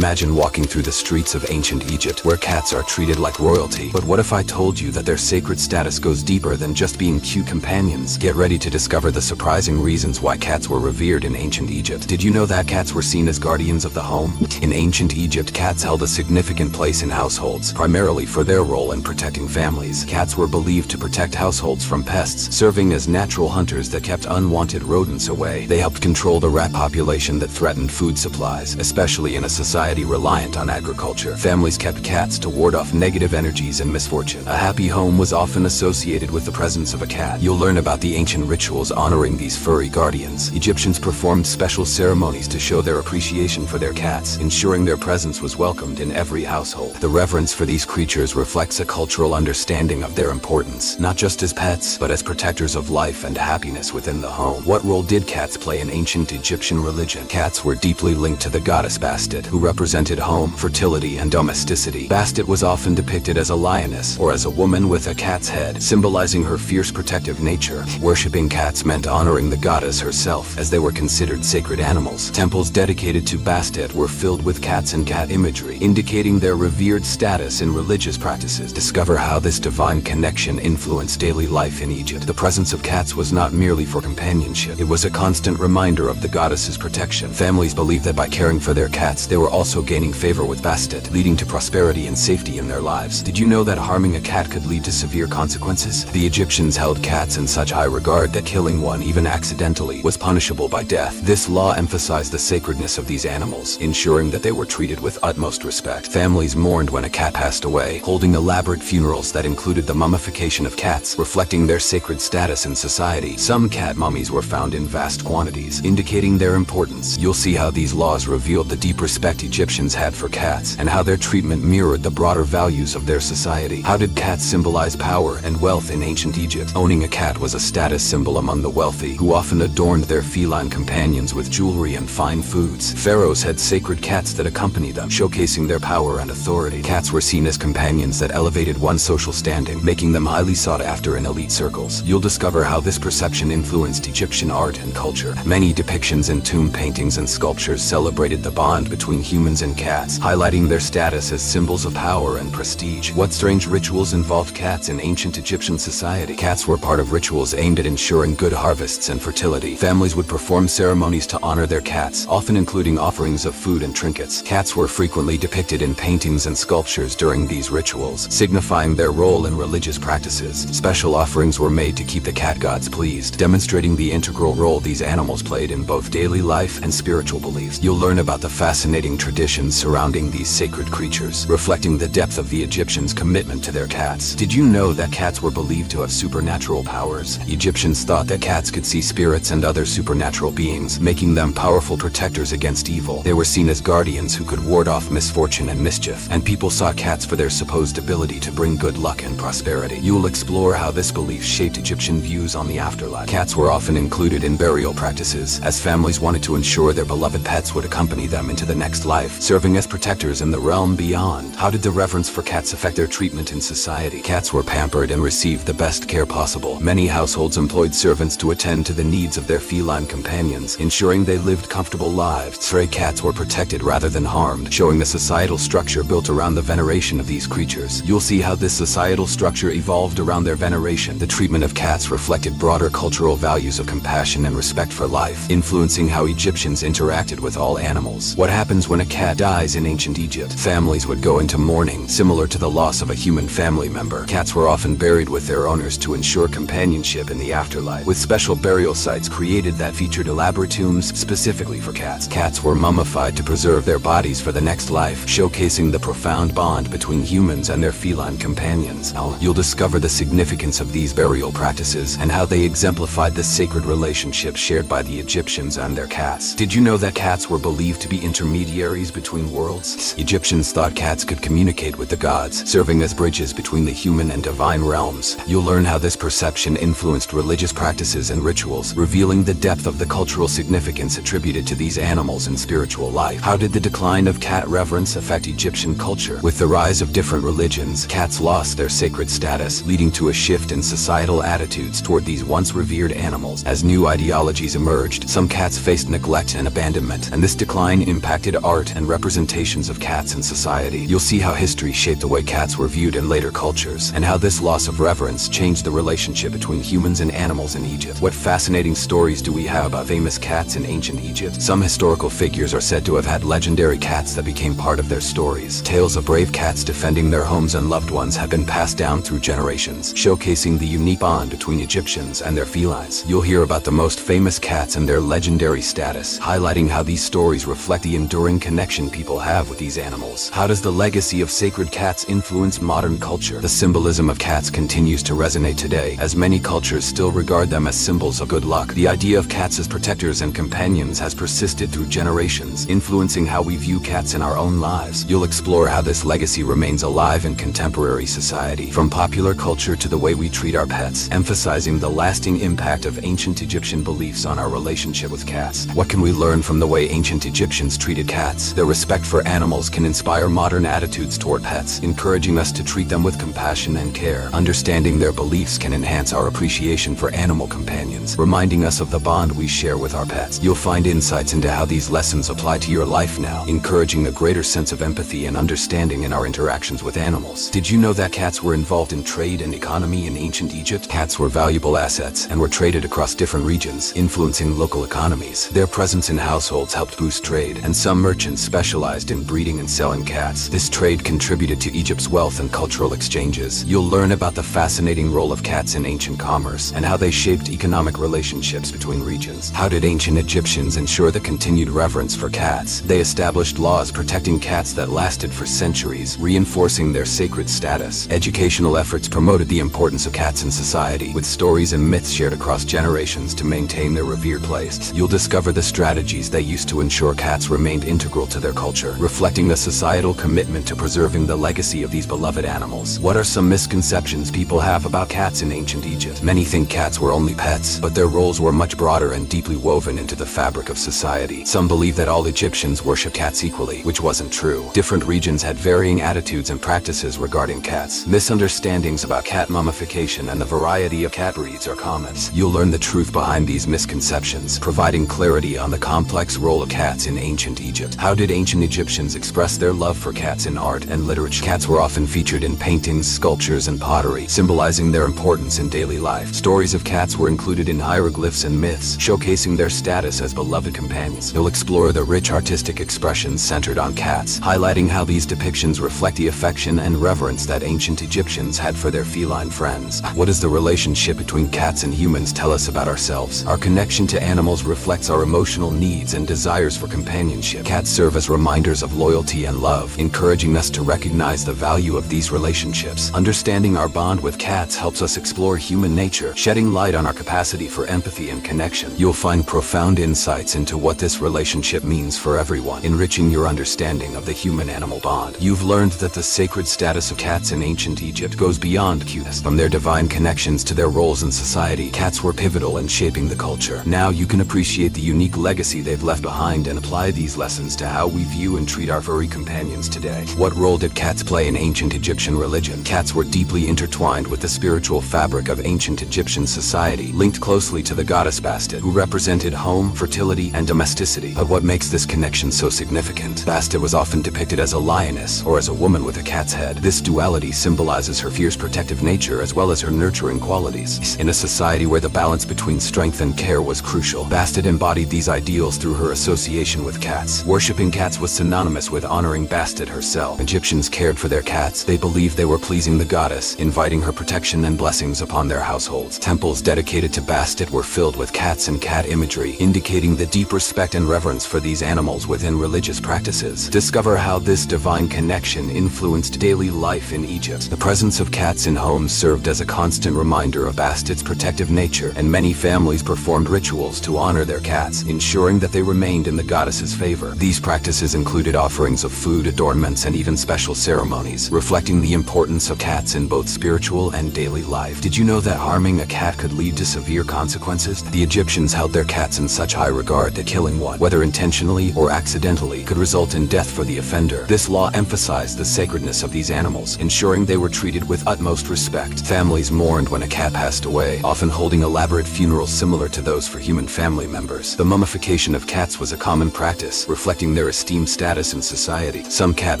Imagine walking through the streets of ancient Egypt, where cats are treated like royalty. But what if I told you that their sacred status goes deeper than just being cute companions? Get ready to discover the surprising reasons why cats were revered in ancient Egypt. Did you know that cats were seen as guardians of the home? In ancient Egypt, cats held a significant place in households, primarily for their role in protecting families. Cats were believed to protect households from pests, serving as natural hunters that kept unwanted rodents away. They helped control the rat population that threatened food supplies, especially in a society reliant on agriculture. Families kept cats to ward off negative energies and misfortune. A happy home was often associated with the presence of a cat. You'll learn about the ancient rituals honoring these furry guardians. Egyptians performed special ceremonies to show their appreciation for their cats, ensuring their presence was welcomed in every household. The reverence for these creatures reflects a cultural understanding of their importance, not just as pets, but as protectors of life and happiness within the home. What role did cats play in ancient Egyptian religion? Cats were deeply linked to the goddess Bastet, who represented home, fertility, and domesticity. Bastet was often depicted as a lioness, or as a woman with a cat's head, symbolizing her fierce protective nature. Worshipping cats meant honoring the goddess herself, as they were considered sacred animals. Temples dedicated to Bastet were filled with cats and cat imagery, indicating their revered status in religious practices. Discover how this divine connection influenced daily life in Egypt. The presence of cats was not merely for companionship. It was a constant reminder of the goddess's protection. Families believed that by caring for their cats, they were also gaining favor with Bastet, leading to prosperity and safety in their lives. Did you know that harming a cat could lead to severe consequences? The Egyptians held cats in such high regard that killing one, even accidentally, was punishable by death. This law emphasized the sacredness of these animals, ensuring that they were treated with utmost respect. Families mourned when a cat passed away, holding elaborate funerals that included the mummification of cats, reflecting their sacred status in society. Some cat mummies were found in vast quantities, indicating their importance. You'll see how these laws revealed the deep respect Egyptians had for cats, and how their treatment mirrored the broader values of their society. How did cats symbolize power and wealth in ancient Egypt? Owning a cat was a status symbol among the wealthy, who often adorned their feline companions with jewelry and fine foods. Pharaohs had sacred cats that accompanied them, showcasing their power and authority. Cats were seen as companions that elevated one's social standing, making them highly sought after in elite circles. You'll discover how this perception influenced Egyptian art and culture. Many depictions in tomb paintings and sculptures celebrated the bond between humans and cats, highlighting their status as symbols of power and prestige. What strange rituals involved cats in ancient Egyptian society? Cats were part of rituals aimed at ensuring good harvests and fertility. Families would perform ceremonies to honor their cats, often including offerings of food and trinkets. Cats were frequently depicted in paintings and sculptures during these rituals, signifying their role in religious practices. Special offerings were made to keep the cat gods pleased, demonstrating the integral role these animals played in both daily life and spiritual beliefs. You'll learn about the fascinating traditions surrounding these sacred creatures, reflecting the depth of the Egyptians' commitment to their cats. Did you know that cats were believed to have supernatural powers? Egyptians thought that cats could see spirits and other supernatural beings, making them powerful protectors against evil. They were seen as guardians who could ward off misfortune and mischief, and people saw cats for their supposed ability to bring good luck and prosperity. You'll explore how this belief shaped Egyptian views on the afterlife. Cats were often included in burial practices, as families wanted to ensure their beloved pets would accompany them into the next life, serving as protectors in the realm beyond. How did the reverence for cats affect their treatment in society? Cats were pampered and received the best care possible. Many households employed servants to attend to the needs of their feline companions, ensuring they lived comfortable lives. Stray cats were protected rather than harmed, showing the societal structure built around the veneration of these creatures. You'll see how this societal structure evolved around their veneration. The treatment of cats reflected broader cultural values of compassion and respect for life, influencing how Egyptians interacted with all animals. What happens when a cat dies in ancient Egypt? Families would go into mourning, similar to the loss of a human family member. Cats were often buried with their owners to ensure companionship in the afterlife, with special burial sites created that featured elaborate tombs specifically for cats. Cats were mummified to preserve their bodies for the next life, showcasing the profound bond between humans and their feline companions. Now, you'll discover the significance of these burial practices and how they exemplified the sacred relationship shared by the Egyptians and their cats. Did you know that cats were believed to be intermediaries between worlds? Egyptians thought cats could communicate with the gods, serving as bridges between the human and divine realms. You'll learn how this perception influenced religious practices and rituals, revealing the depth of the cultural significance attributed to these animals in spiritual life. How did the decline of cat reverence affect Egyptian culture? With the rise of different religions, cats lost their sacred status, leading to a shift in societal attitudes toward these once revered animals. As new ideologies emerged, some cats faced neglect and abandonment, and this decline impacted art art, and representations of cats in society. You'll see how history shaped the way cats were viewed in later cultures, and how this loss of reverence changed the relationship between humans and animals in Egypt. What fascinating stories do we have about famous cats in ancient Egypt? Some historical figures are said to have had legendary cats that became part of their stories. Tales of brave cats defending their homes and loved ones have been passed down through generations, showcasing the unique bond between Egyptians and their felines. You'll hear about the most famous cats and their legendary status, highlighting how these stories reflect the enduring connection people have with these animals. How does the legacy of sacred cats influence modern culture? The symbolism of cats continues to resonate today, as many cultures still regard them as symbols of good luck. The idea of cats as protectors and companions has persisted through generations, influencing how we view cats in our own lives. You'll explore how this legacy remains alive in contemporary society, from popular culture to the way we treat our pets, emphasizing the lasting impact of ancient Egyptian beliefs on our relationship with cats. What can we learn from the way ancient Egyptians treated cats? Their respect for animals can inspire modern attitudes toward pets, encouraging us to treat them with compassion and care. Understanding their beliefs can enhance our appreciation for animal companions, reminding us of the bond we share with our pets. You'll find insights into how these lessons apply to your life now, encouraging a greater sense of empathy and understanding in our interactions with animals. Did you know that cats were involved in trade and economy in ancient Egypt? Cats were valuable assets and were traded across different regions, influencing local economies. Their presence in households helped boost trade, and some merchants specialized in breeding and selling cats. This trade contributed to Egypt's wealth and cultural exchanges. You'll learn about the fascinating role of cats in ancient commerce and how they shaped economic relationships between regions. How did ancient Egyptians ensure the continued reverence for cats? They established laws protecting cats that lasted for centuries, reinforcing their sacred status. Educational efforts promoted the importance of cats in society, with stories and myths shared across generations to maintain their revered place. You'll discover the strategies they used to ensure cats remained integral to their culture, reflecting a societal commitment to preserving the legacy of these beloved animals. What are some misconceptions people have about cats in ancient Egypt? Many think cats were only pets, but their roles were much broader and deeply woven into the fabric of society. Some believe that all Egyptians worshiped cats equally, which wasn't true. Different regions had varying attitudes and practices regarding cats. Misunderstandings about cat mummification and the variety of cat breeds are common. You'll learn the truth behind these misconceptions, providing clarity on the complex role of cats in ancient Egypt. How did ancient Egyptians express their love for cats in art and literature? Cats were often featured in paintings, sculptures, and pottery, symbolizing their importance in daily life. Stories of cats were included in hieroglyphs and myths, showcasing their status as beloved companions. You'll explore the rich artistic expressions centered on cats, highlighting how these depictions reflect the affection and reverence that ancient Egyptians had for their feline friends. What does the relationship between cats and humans tell us about ourselves? Our connection to animals reflects our emotional needs and desires for companionship. Cats serve as reminders of loyalty and love, encouraging us to recognize the value of these relationships. Understanding our bond with cats helps us explore human nature, shedding light on our capacity for empathy and connection. You'll find profound insights into what this relationship means for everyone, enriching your understanding of the human-animal bond. You've learned that the sacred status of cats in ancient Egypt goes beyond cuteness. From their divine connections to their roles in society, cats were pivotal in shaping the culture. Now you can appreciate the unique legacy they've left behind and apply these lessons to how we view and treat our furry companions today. What role did cats play in ancient Egyptian religion? Cats were deeply intertwined with the spiritual fabric of ancient Egyptian society, linked closely to the goddess Bastet, who represented home, fertility, and domesticity. But what makes this connection so significant? Bastet was often depicted as a lioness or as a woman with a cat's head. This duality symbolizes her fierce protective nature as well as her nurturing qualities. In a society where the balance between strength and care was crucial, Bastet embodied these ideals through her association with cats. Worshipping cats was synonymous with honoring Bastet herself. Egyptians cared for their cats. They believed they were pleasing the goddess, inviting her protection and blessings upon their households. Temples dedicated to Bastet were filled with cats and cat imagery, indicating the deep respect and reverence for these animals within religious practices. Discover how this divine connection influenced daily life in Egypt. The presence of cats in homes served as a constant reminder of Bastet's protective nature, and many families performed rituals to honor their cats, ensuring that they remained in the goddess's favor. These practices included offerings of food, adornments, and even special ceremonies, reflecting the importance of cats in both spiritual and daily life. Did you know that harming a cat could lead to severe consequences? The Egyptians held their cats in such high regard that killing one, whether intentionally or accidentally, could result in death for the offender. This law emphasized the sacredness of these animals, ensuring they were treated with utmost respect. Families mourned when a cat passed away, often holding elaborate funerals similar to those for human family members. The mummification of cats was a common practice, reflecting their their esteemed status in society. Some cat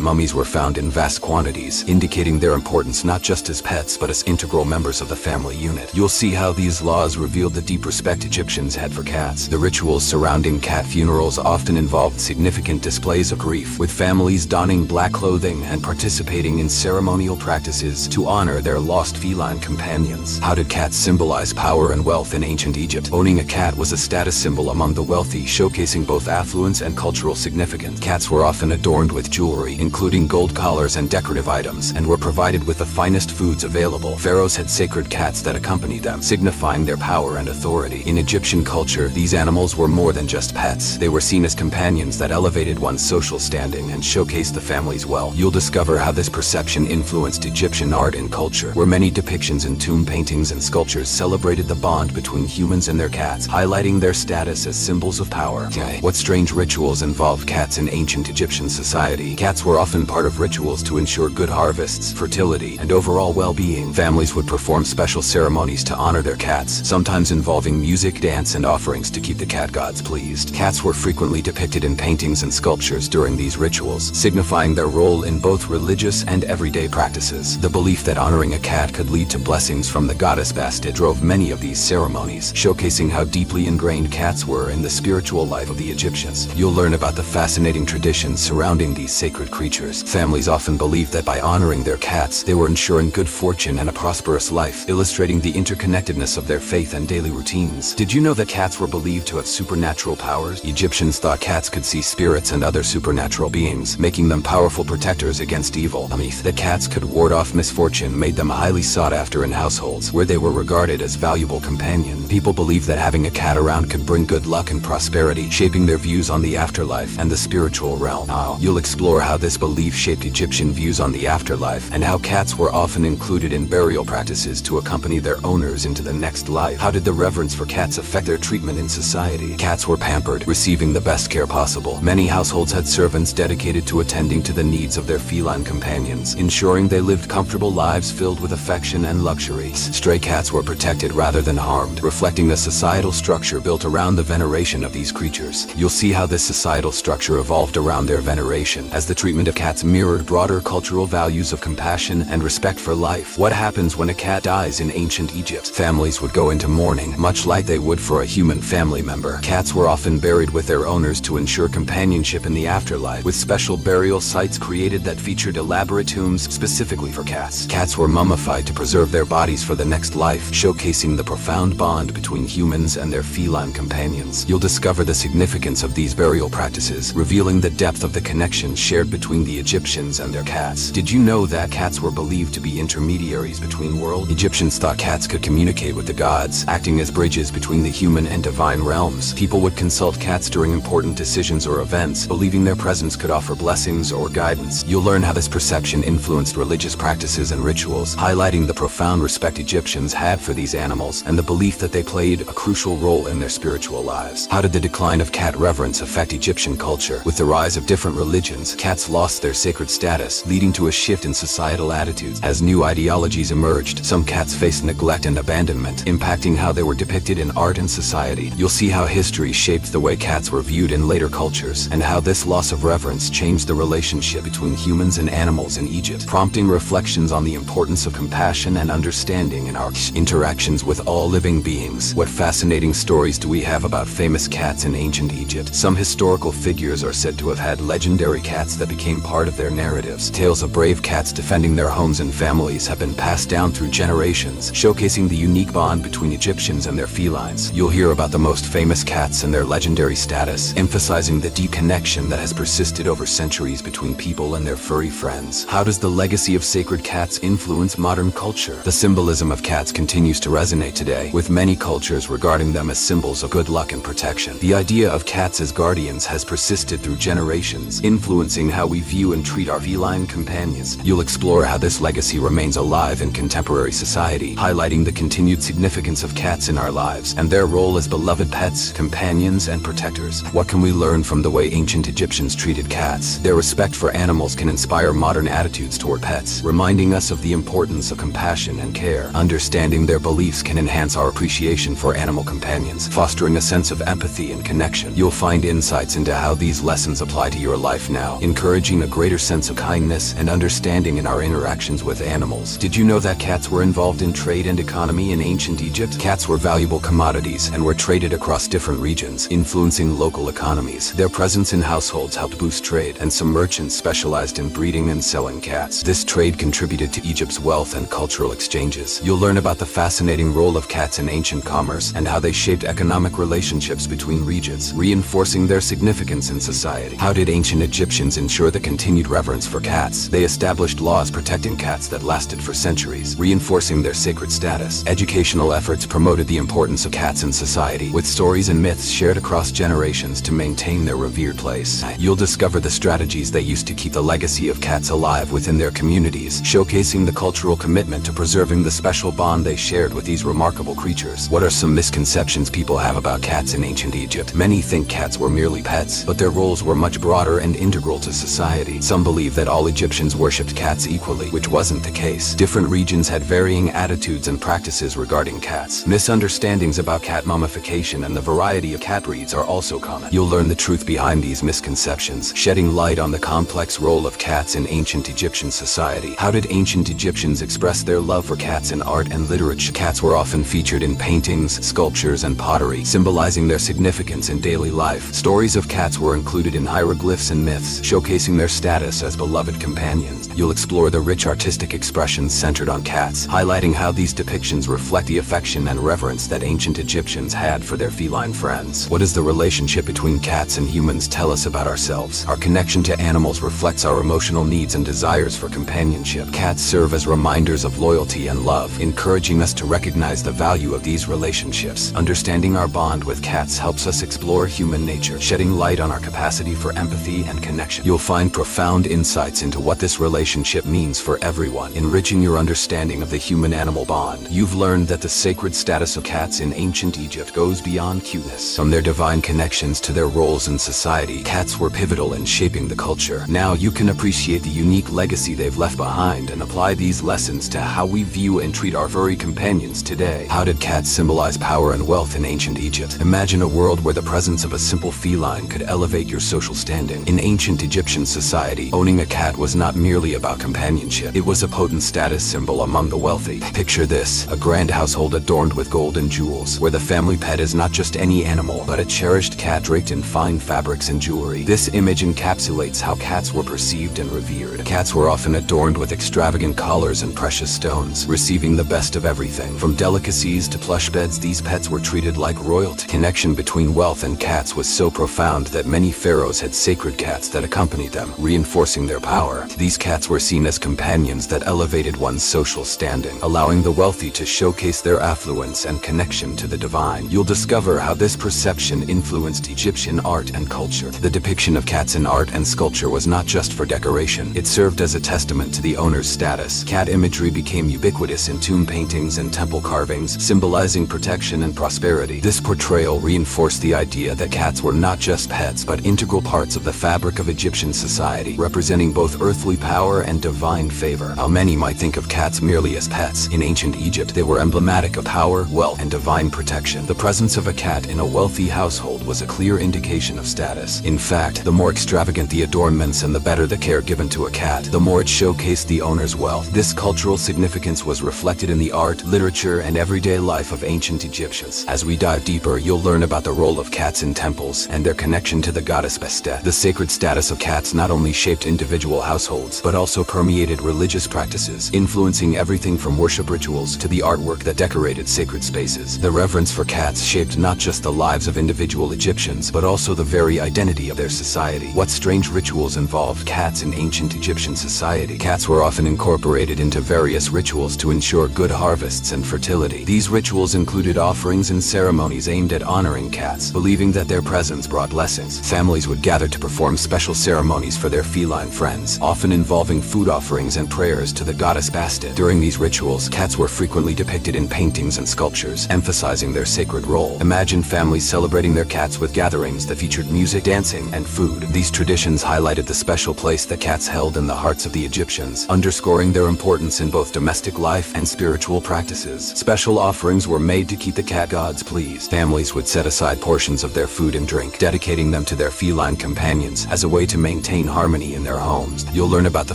mummies were found in vast quantities, indicating their importance not just as pets but as integral members of the family unit. You'll see how these laws revealed the deep respect Egyptians had for cats. The rituals surrounding cat funerals often involved significant displays of grief, with families donning black clothing and participating in ceremonial practices to honor their lost feline companions. How did cats symbolize power and wealth in ancient Egypt? Owning a cat was a status symbol among the wealthy, showcasing both affluence and cultural significance. Cats were often adorned with jewelry, including gold collars and decorative items, and were provided with the finest foods available. Pharaohs had sacred cats that accompanied them, signifying their power and authority. In Egyptian culture, these animals were more than just pets. They were seen as companions that elevated one's social standing and showcased the family's wealth. You'll discover how this perception influenced Egyptian art and culture, where many depictions in tomb paintings and sculptures celebrated the bond between humans and their cats, highlighting their status as symbols of power. What strange rituals involved cats in ancient Egyptian society? Cats were often part of rituals to ensure good harvests, fertility, and overall well-being. Families would perform special ceremonies to honor their cats, sometimes involving music, dance, and offerings to keep the cat gods pleased. Cats were frequently depicted in paintings and sculptures during these rituals, signifying their role in both religious and everyday practices. The belief that honoring a cat could lead to blessings from the goddess Bastet drove many of these ceremonies, showcasing how deeply ingrained cats were in the spiritual life of the Egyptians. You'll learn about the fascinating traditions surrounding these sacred creatures. Families often believed that by honoring their cats, they were ensuring good fortune and a prosperous life, illustrating the interconnectedness of their faith and daily routines. Did you know that cats were believed to have supernatural powers? Egyptians thought cats could see spirits and other supernatural beings, making them powerful protectors against evil. A myth that cats could ward off misfortune made them highly sought after in households, where they were regarded as valuable companions. People believed that having a cat around could bring good luck and prosperity, shaping their views on the afterlife and the spiritual realm. You'll explore how this belief shaped Egyptian views on the afterlife, and how cats were often included in burial practices to accompany their owners into the next life. How did the reverence for cats affect their treatment in society? Cats were pampered, receiving the best care possible. Many households had servants dedicated to attending to the needs of their feline companions, ensuring they lived comfortable lives filled with affection and luxury. Stray cats were protected rather than harmed, reflecting the societal structure built around the veneration of these creatures. You'll see how this societal structure evolved around their veneration, as the treatment of cats mirrored broader cultural values of compassion and respect for life. What happens when a cat dies in ancient Egypt? Families would go into mourning, much like they would for a human family member. Cats were often buried with their owners to ensure companionship in the afterlife, with special burial sites created that featured elaborate tombs specifically for cats. Cats were mummified to preserve their bodies for the next life, showcasing the profound bond between humans and their feline companions. You'll discover the significance of these burial practices, revealing the depth of the connection shared between the Egyptians and their cats. Did you know that cats were believed to be intermediaries between worlds? Egyptians thought cats could communicate with the gods, acting as bridges between the human and divine realms. People would consult cats during important decisions or events, believing their presence could offer blessings or guidance. You'll learn how this perception influenced religious practices and rituals, highlighting the profound respect Egyptians had for these animals and the belief that they played a crucial role in their spiritual lives. How did the decline of cat reverence affect Egyptian culture? With the rise of different religions, cats lost their sacred status, leading to a shift in societal attitudes. As new ideologies emerged, some cats faced neglect and abandonment, impacting how they were depicted in art and society. You'll see how history shaped the way cats were viewed in later cultures, and how this loss of reverence changed the relationship between humans and animals in Egypt, prompting reflections on the importance of compassion and understanding in our interactions with all living beings. What fascinating stories do we have about famous cats in ancient Egypt? Some historical figures are said to have had legendary cats that became part of their narratives. Tales of brave cats defending their homes and families have been passed down through generations, showcasing the unique bond between Egyptians and their felines. You'll hear about the most famous cats and their legendary status, emphasizing the deep connection that has persisted over centuries between people and their furry friends. How does the legacy of sacred cats influence modern culture? The symbolism of cats continues to resonate today, with many cultures regarding them as symbols of good luck and protection. The idea of cats as guardians has persisted through generations, influencing how we view and treat our feline companions. You'll explore how this legacy remains alive in contemporary society, highlighting the continued significance of cats in our lives and their role as beloved pets, companions, and protectors. What can we learn from the way ancient Egyptians treated cats? Their respect for animals can inspire modern attitudes toward pets, reminding us of the importance of compassion and care. Understanding their beliefs can enhance our appreciation for animal companions, fostering a sense of empathy and connection. You'll find insights into how these these lessons apply to your life now, encouraging a greater sense of kindness and understanding in our interactions with animals. Did you know that cats were involved in trade and economy in ancient Egypt? Cats were valuable commodities and were traded across different regions, influencing local economies. Their presence in households helped boost trade, and some merchants specialized in breeding and selling cats. This trade contributed to Egypt's wealth and cultural exchanges. You'll learn about the fascinating role of cats in ancient commerce and how they shaped economic relationships between regions, reinforcing their significance in society. How did ancient Egyptians ensure the continued reverence for cats? They established laws protecting cats that lasted for centuries, reinforcing their sacred status. Educational efforts promoted the importance of cats in society, with stories and myths shared across generations to maintain their revered place. You'll discover the strategies they used to keep the legacy of cats alive within their communities, showcasing the cultural commitment to preserving the special bond they shared with these remarkable creatures. What are some misconceptions people have about cats in ancient Egypt? Many think cats were merely pets, but their roles were much broader and integral to society. Some believe that all Egyptians worshipped cats equally, which wasn't the case. Different regions had varying attitudes and practices regarding cats. Misunderstandings about cat mummification and the variety of cat breeds are also common. You'll learn the truth behind these misconceptions, shedding light on the complex role of cats in ancient Egyptian society. How did ancient Egyptians express their love for cats in art and literature? Cats were often featured in paintings, sculptures, and pottery, symbolizing their significance in daily life. Stories of cats were included in hieroglyphs and myths, showcasing their status as beloved companions. You'll explore the rich artistic expressions centered on cats, highlighting how these depictions reflect the affection and reverence that ancient Egyptians had for their feline friends. What does the relationship between cats and humans tell us about ourselves? Our connection to animals reflects our emotional needs and desires for companionship. Cats serve as reminders of loyalty and love, encouraging us to recognize the value of these relationships. Understanding our bond with cats helps us explore human nature, shedding light on our capacity for empathy and connection. You'll find profound insights into what this relationship means for everyone, enriching your understanding of the human-animal bond. You've learned that the sacred status of cats in ancient Egypt goes beyond cuteness. From their divine connections to their roles in society, cats were pivotal in shaping the culture. Now you can appreciate the unique legacy they've left behind and apply these lessons to how we view and treat our furry companions today. How did cats symbolize power and wealth in ancient Egypt? Imagine a world where the presence of a simple feline could elevate your social standing. In ancient Egyptian society, owning a cat was not merely about companionship. It was a potent status symbol among the wealthy. Picture this, a grand household adorned with gold and jewels, where the family pet is not just any animal, but a cherished cat draped in fine fabrics and jewelry. This image encapsulates how cats were perceived and revered. Cats were often adorned with extravagant collars and precious stones, receiving the best of everything. From delicacies to plush beds, these pets were treated like royalty. Connection between wealth and cats was so profound that many pharaohs had sacred cats that accompanied them, reinforcing their power. These cats were seen as companions that elevated one's social standing, allowing the wealthy to showcase their affluence and connection to the divine. You'll discover how this perception influenced Egyptian art and culture. The depiction of cats in art and sculpture was not just for decoration. It served as a testament to the owner's status. Cat imagery became ubiquitous in tomb paintings and temple carvings, symbolizing protection and prosperity. This portrayal reinforced the idea that cats were not just pets, but integral parts of the fabric of Egyptian society, representing both earthly power and divine favor. How many might think of cats merely as pets? In ancient Egypt, they were emblematic of power, wealth, and divine protection. The presence of a cat in a wealthy household was a clear indication of status. In fact, the more extravagant the adornments and the better the care given to a cat, the more it showcased the owner's wealth. This cultural significance was reflected in the art, literature, and everyday life of ancient Egyptians. As we dive deeper, you'll learn about the role of cats in temples and their connection to the goddess Bastet. The sacred status of cats not only shaped individual households, but also permeated religious practices, influencing everything from worship rituals to the artwork that decorated sacred spaces. The reverence for cats shaped not just the lives of individual Egyptians, but also the very identity of their society. What strange rituals involved cats in ancient Egyptian society? Cats were often incorporated into various rituals to ensure good harvests and fertility. These rituals included offerings and ceremonies aimed at honoring cats, believing that their presence brought blessings. Families would gather to perform special ceremonies for their feline friends, often involving food offerings and prayers to the goddess Bastet. During these rituals, cats were frequently depicted in paintings and sculptures, emphasizing their sacred role. Imagine families celebrating their cats with gatherings that featured music, dancing, and food. These traditions highlighted the special place that cats held in the hearts of the Egyptians, underscoring their importance in both domestic life and spiritual practices. Special offerings were made to keep the cat gods pleased. Families would set aside portions of their food and drink, dedicating them to their feline companions as a way to maintain harmony in their homes. You'll learn about the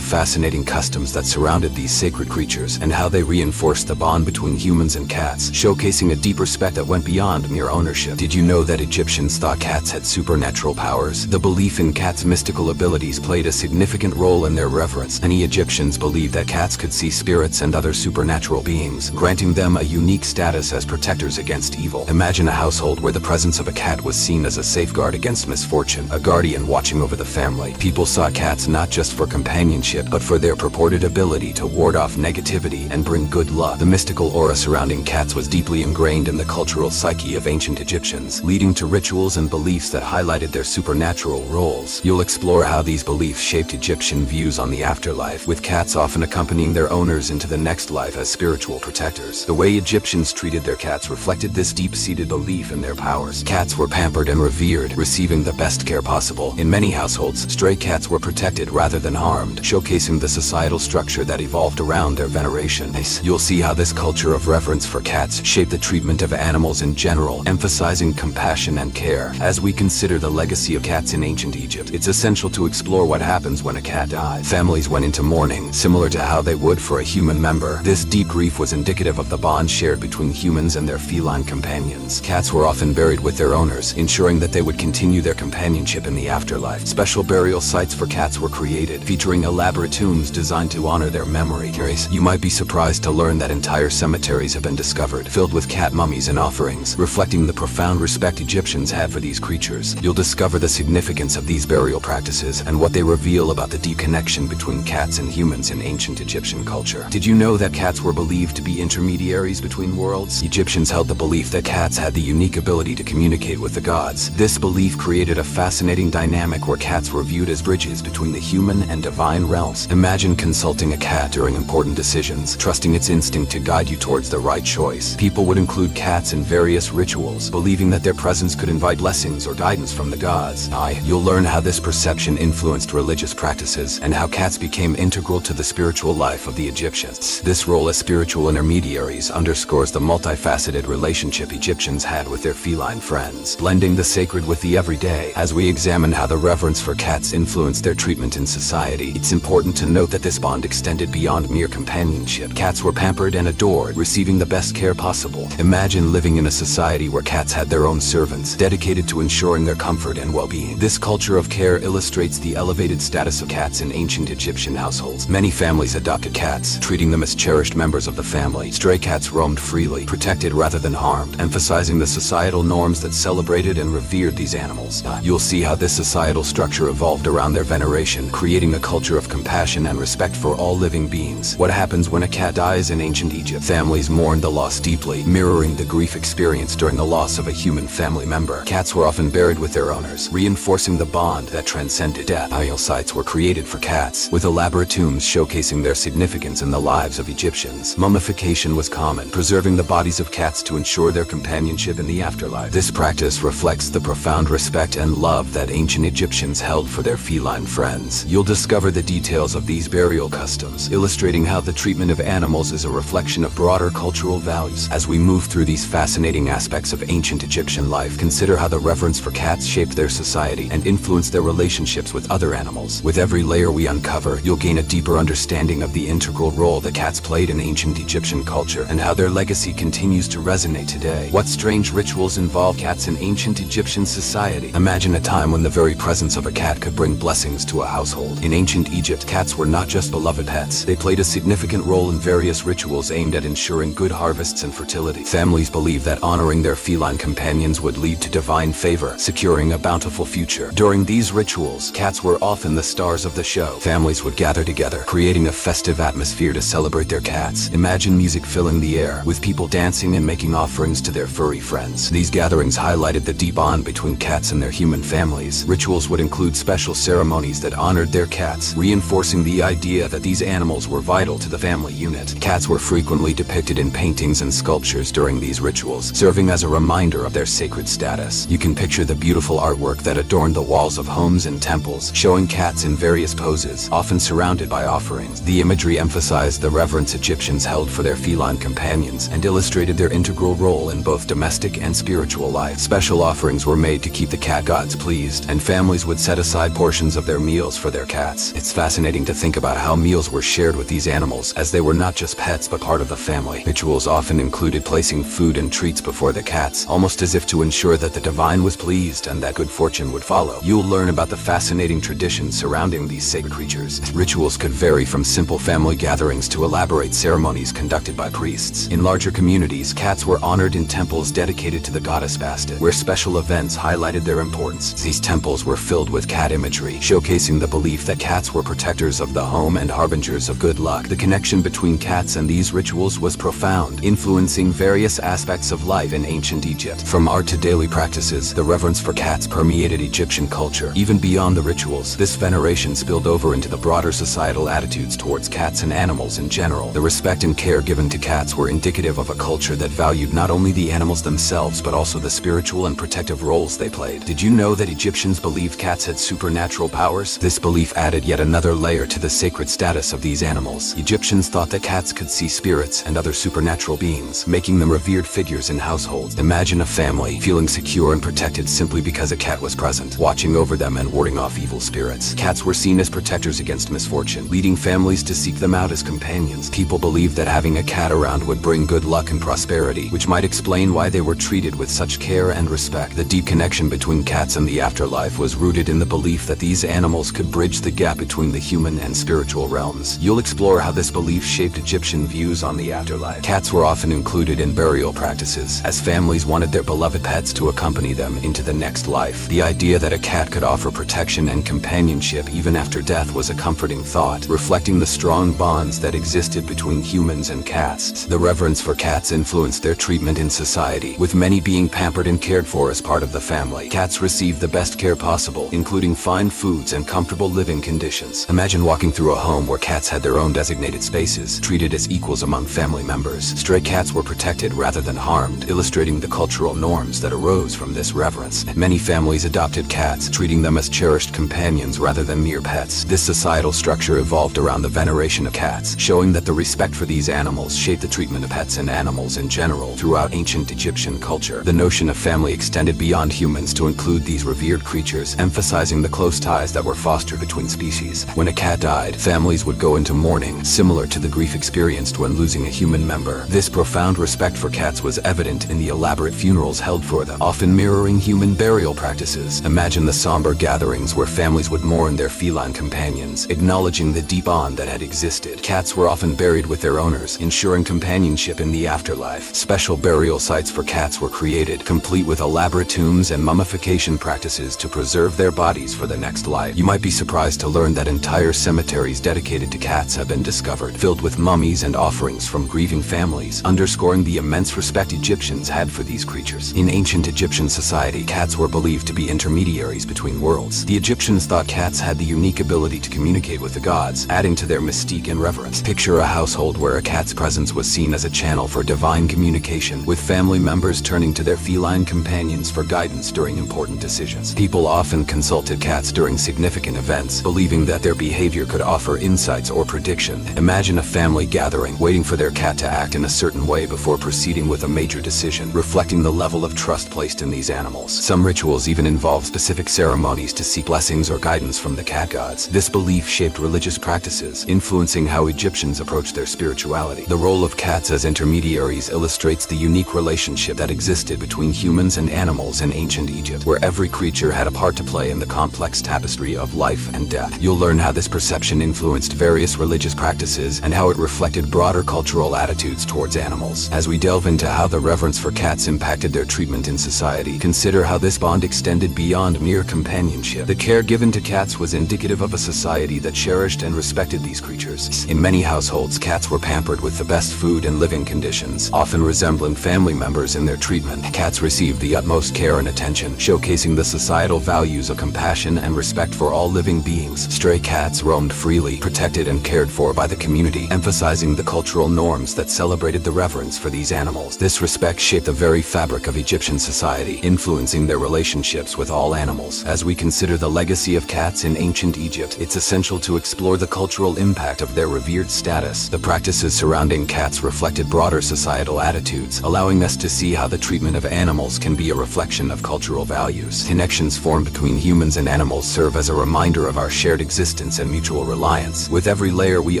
fascinating customs that surrounded these sacred creatures and how they reinforced the bond between humans and cats, showcasing a deep respect that went beyond mere ownership. Did you know that Egyptians thought cats had supernatural powers? The belief in cats' mystical abilities played a significant role in their reverence. Many Egyptians believed that cats could see spirits and other supernatural beings, granting them a unique status as protectors against evil. Imagine a household where the presence of a cat was seen as a safeguard against misfortune, a guardian watching over the family. People saw cats not just for companionship, but for their purported ability to ward off negativity and bring good luck. The mystical aura surrounding cats was deeply ingrained in the cultural psyche of ancient Egyptians, leading to rituals and beliefs that highlighted their supernatural roles. You'll explore how these beliefs shaped Egyptian views on the afterlife, with cats often accompanying their owners into the next life as spiritual protectors. The way Egyptians treated their cats reflected this deep-seated belief in their powers. Cats were pampered and revered, receiving the best care possible. In many households, stray cats were protected rather than harmed, showcasing the societal structure that evolved around their veneration. You'll see how this culture of reverence for cats shaped the treatment of animals in general, emphasizing compassion and care. As we consider the legacy of cats in ancient Egypt, it's essential to explore what happens when a cat dies. Families went into mourning, similar to how they would for a human member. This deep grief was indicative of the bond shared between humans and their feline companions. Cats were often buried with their owners, ensuring that they would continue their companionship in the afterlife. Special burial sites for cats were created, featuring elaborate tombs designed to honor their memory. You might be surprised to learn that entire cemeteries have been discovered, filled with cat mummies and offerings, reflecting the profound respect Egyptians had for these creatures. You'll discover the significance of these burial practices and what they reveal about the deep connection between cats and humans in ancient Egyptian culture. Did you know that cats were believed to be intermediaries between worlds? Egyptians held the belief that cats had the unique ability to communicate with the gods. This belief created a fascinating dynamic where cats were viewed as bridges between the human and divine realms. Imagine consulting a cat during important decisions, trusting its instinct to guide you towards the right choice. People would include cats in various rituals, believing that their presence could invite blessings or guidance from the gods. You'll learn how this perception influenced religious practices and how cats became integral to the spiritual life of the Egyptians. This role as spiritual intermediaries underscores the multifaceted relationship Egyptians had with their feline friends, blending the sacred with the everyday. As we examine how the reverence for cats influenced their treatment in society, it's important to note that this bond extended beyond mere companionship. Cats were pampered and adored, receiving the best care possible. Imagine living in a society where cats had their own servants, dedicated to ensuring their comfort and well-being. This culture of care illustrates the elevated status of cats in ancient Egyptian households. Many families adopted cats, treating them as cherished members of the family. Stray cats roamed freely, protected rather than harmed, emphasizing the societal norms that celebrated and revered these animals. You'll see how this societal structure evolved around their veneration, creating a culture of compassion and respect for all living beings. What happens when a cat dies in ancient Egypt? Families mourned the loss deeply, mirroring the grief experienced during the loss of a human family member. Cats were often buried with their owners, reinforcing the bond that transcended death. Burial sites were created for cats, with elaborate tombs showcasing their significance in the lives of Egyptians. Mummification was common, preserving the bodies of cats to ensure their companionship in the afterlife. This practice reflects the profound respect and love that ancient Egyptians held for their feline friends. You'll discover the details of these burial customs, illustrating how the treatment of animals is a reflection of broader cultural values. As we move through these fascinating aspects of ancient Egyptian life, consider how the reverence for cats shaped their society and influenced their relationships with other animals. With every layer we uncover, you'll gain a deeper understanding of the integral role that cats played in ancient Egyptian culture and how their legacy continues to resonate today. What strange rituals involve cats in ancient Egyptian society? Imagine a time when the very presence of a cat could bring blessings to a household. In ancient Egypt, cats were not just beloved pets. They played a significant role in various rituals aimed at ensuring good harvests and fertility. Families believed that honoring their feline companions would lead to divine favor, securing a bountiful future. During these rituals, cats were often the stars of the show. Families would gather together, creating a festive atmosphere to celebrate their cats. Imagine music filling the air, with people dancing and making offerings to their furry friends. These gatherings highlighted the deep bond between cats and their human families. Rituals would include special ceremonies that honored their cats, reinforcing the idea that these animals were vital to the family unit. Cats were frequently depicted in paintings and sculptures during these rituals, serving as a reminder of their sacred status. You can picture the beautiful artwork that adorned the walls of homes and temples, showing cats in various poses, often surrounded by offerings. The imagery emphasized the reverence Egyptians held for their feline companions and illustrated their integral role in both domestic and spiritual life. Special offerings were made to keep the cat gods pleased, and families would set aside portions of their meals for their cats. It's fascinating to think about how meals were shared with these animals, as they were not just pets but part of the family. Rituals often included placing food and treats before the cats, almost as if to ensure that the divine was pleased and that good fortune would follow. You'll learn about the fascinating traditions surrounding these sacred creatures. Rituals could vary from simple family gatherings to elaborate ceremonies conducted by priests. In larger communities, cats were honored in temples dedicated to the goddess Bastet, where special events highlighted their importance. These temples were filled with cat imagery, showcasing the belief that cats were protectors of the home and harbingers of good luck. The connection between cats and these rituals was profound, influencing various aspects of life in ancient Egypt. From art to daily practices, the reverence for cats permeated Egyptian culture. Even beyond the rituals, this veneration spilled over into the broader societal attitudes towards cats and animals in general. The respect and care given to cats were indicative of a culture that valued not only the animals themselves but also the spiritual and protective roles they played. Did you know that Egyptians believed cats had supernatural powers? This belief added yet another layer to the sacred status of these animals. Egyptians thought that cats could see spirits and other supernatural beings, making them revered figures in households. Imagine a family feeling secure and protected simply because a cat was present, watching over them and warding off evil spirits. Cats were seen as protectors against misfortune, leading families to seek them out as companions. People believed that having a cat around would bring good luck and prosperity, which might explain why they were treated with such care and respect. The deep connection between cats and the afterlife was rooted in the belief that these animals could bridge the gap between the human and spiritual realms. You'll explore how this belief shaped Egyptian views on the afterlife. Cats were often included in burial practices, as families wanted their beloved pets to accompany them into the next life. The idea that a cat could offer protection and companionship even after death was a comforting thought, reflecting the strong bonds that existed between humans and cats. The reverence for cats influenced their treatment in society, with many being pampered and cared for as part of the family. Cats received the best care possible, including fine foods and comfortable living conditions. Imagine walking through a home where cats had their own designated spaces, treated as equals among family members. Stray cats were protected rather than harmed, illustrating the cultural norms that arose from this reverence. Many families adopted cats, treating them as cherished companions rather than mere pets. This societal structure evolved around the veneration of cats, showing that the respect for these animals shaped the treatment of pets and animals in general throughout ancient Egyptian culture. The notion of family extended beyond humans to include these revered creatures, emphasizing the close ties that were fostered between species. When a cat died, families would go into mourning, similar to the grief experienced when losing a human member. This profound respect for cats was evident in the elaborate funerals held for them, often mirroring human burial practices. Imagine the somber gatherings where families would mourn their feline companions, acknowledging the deep bond that had existed. Cats were often buried with their owners, ensuring companionship in the afterlife. Special burial sites for cats were created, complete with elaborate tombs and mummification practices to preserve their bodies for the next life. You might be surprised to learn that entire cemeteries dedicated to cats have been discovered, filled with mummies and offerings from grieving families, underscoring the immense respect Egyptians had for these creatures. In ancient Egyptian society, cats were believed to be intermediaries between worlds. The Egyptians thought cats had the unique ability to communicate with the gods, adding to their mystique and reverence. Picture a household where a cat's presence was seen as a channel for divine communication, with family members turning to their feline companions for guidance during important decisions. People often consulted cats during significant events, believing that their behavior could offer insights or prediction. Imagine a family gathering, waiting for their cat to act in a certain way before proceeding with a major decision, reflecting the level of trust placed in these animals. Some rituals even involve specific ceremonies to seek blessings or guidance from the cat gods. This belief shaped religious practices, influencing how Egyptians approached their spirituality. The role of cats as intermediaries illustrates the unique relationship that existed between humans and animals in ancient Egypt, where every creature had a part to play in the complex tapestry of life and death. You'll learn how this perception influenced various religious practices and how it reflected broader cultural attitudes towards animals. As we delve into how the reverence for cats impacted their treatment in society, consider how this bond extended beyond mere companionship. The care given to cats was indicative of a society that cherished and respected these creatures. In many households, cats were pampered with the best food and living conditions, often resembling family members in their treatment. Cats received the utmost care and attention, showcasing the societal values of compassion and respect for all living beings. Stray cats roamed freely, protected and cared for by the community, emphasizing the cultural norms that celebrated the reverence for these animals. This respect shaped the very fabric of Egyptian society, influencing their relationships with all animals. As we consider the legacy of cats in ancient Egypt, it's essential to explore the cultural impact of their revered status. The practices surrounding cats reflected broader societal attitudes, allowing us to see how the treatment of animals can be a reflection of cultural values. values. Connections formed between humans and animals serve as a reminder of our shared existence and mutual reliance. With every layer we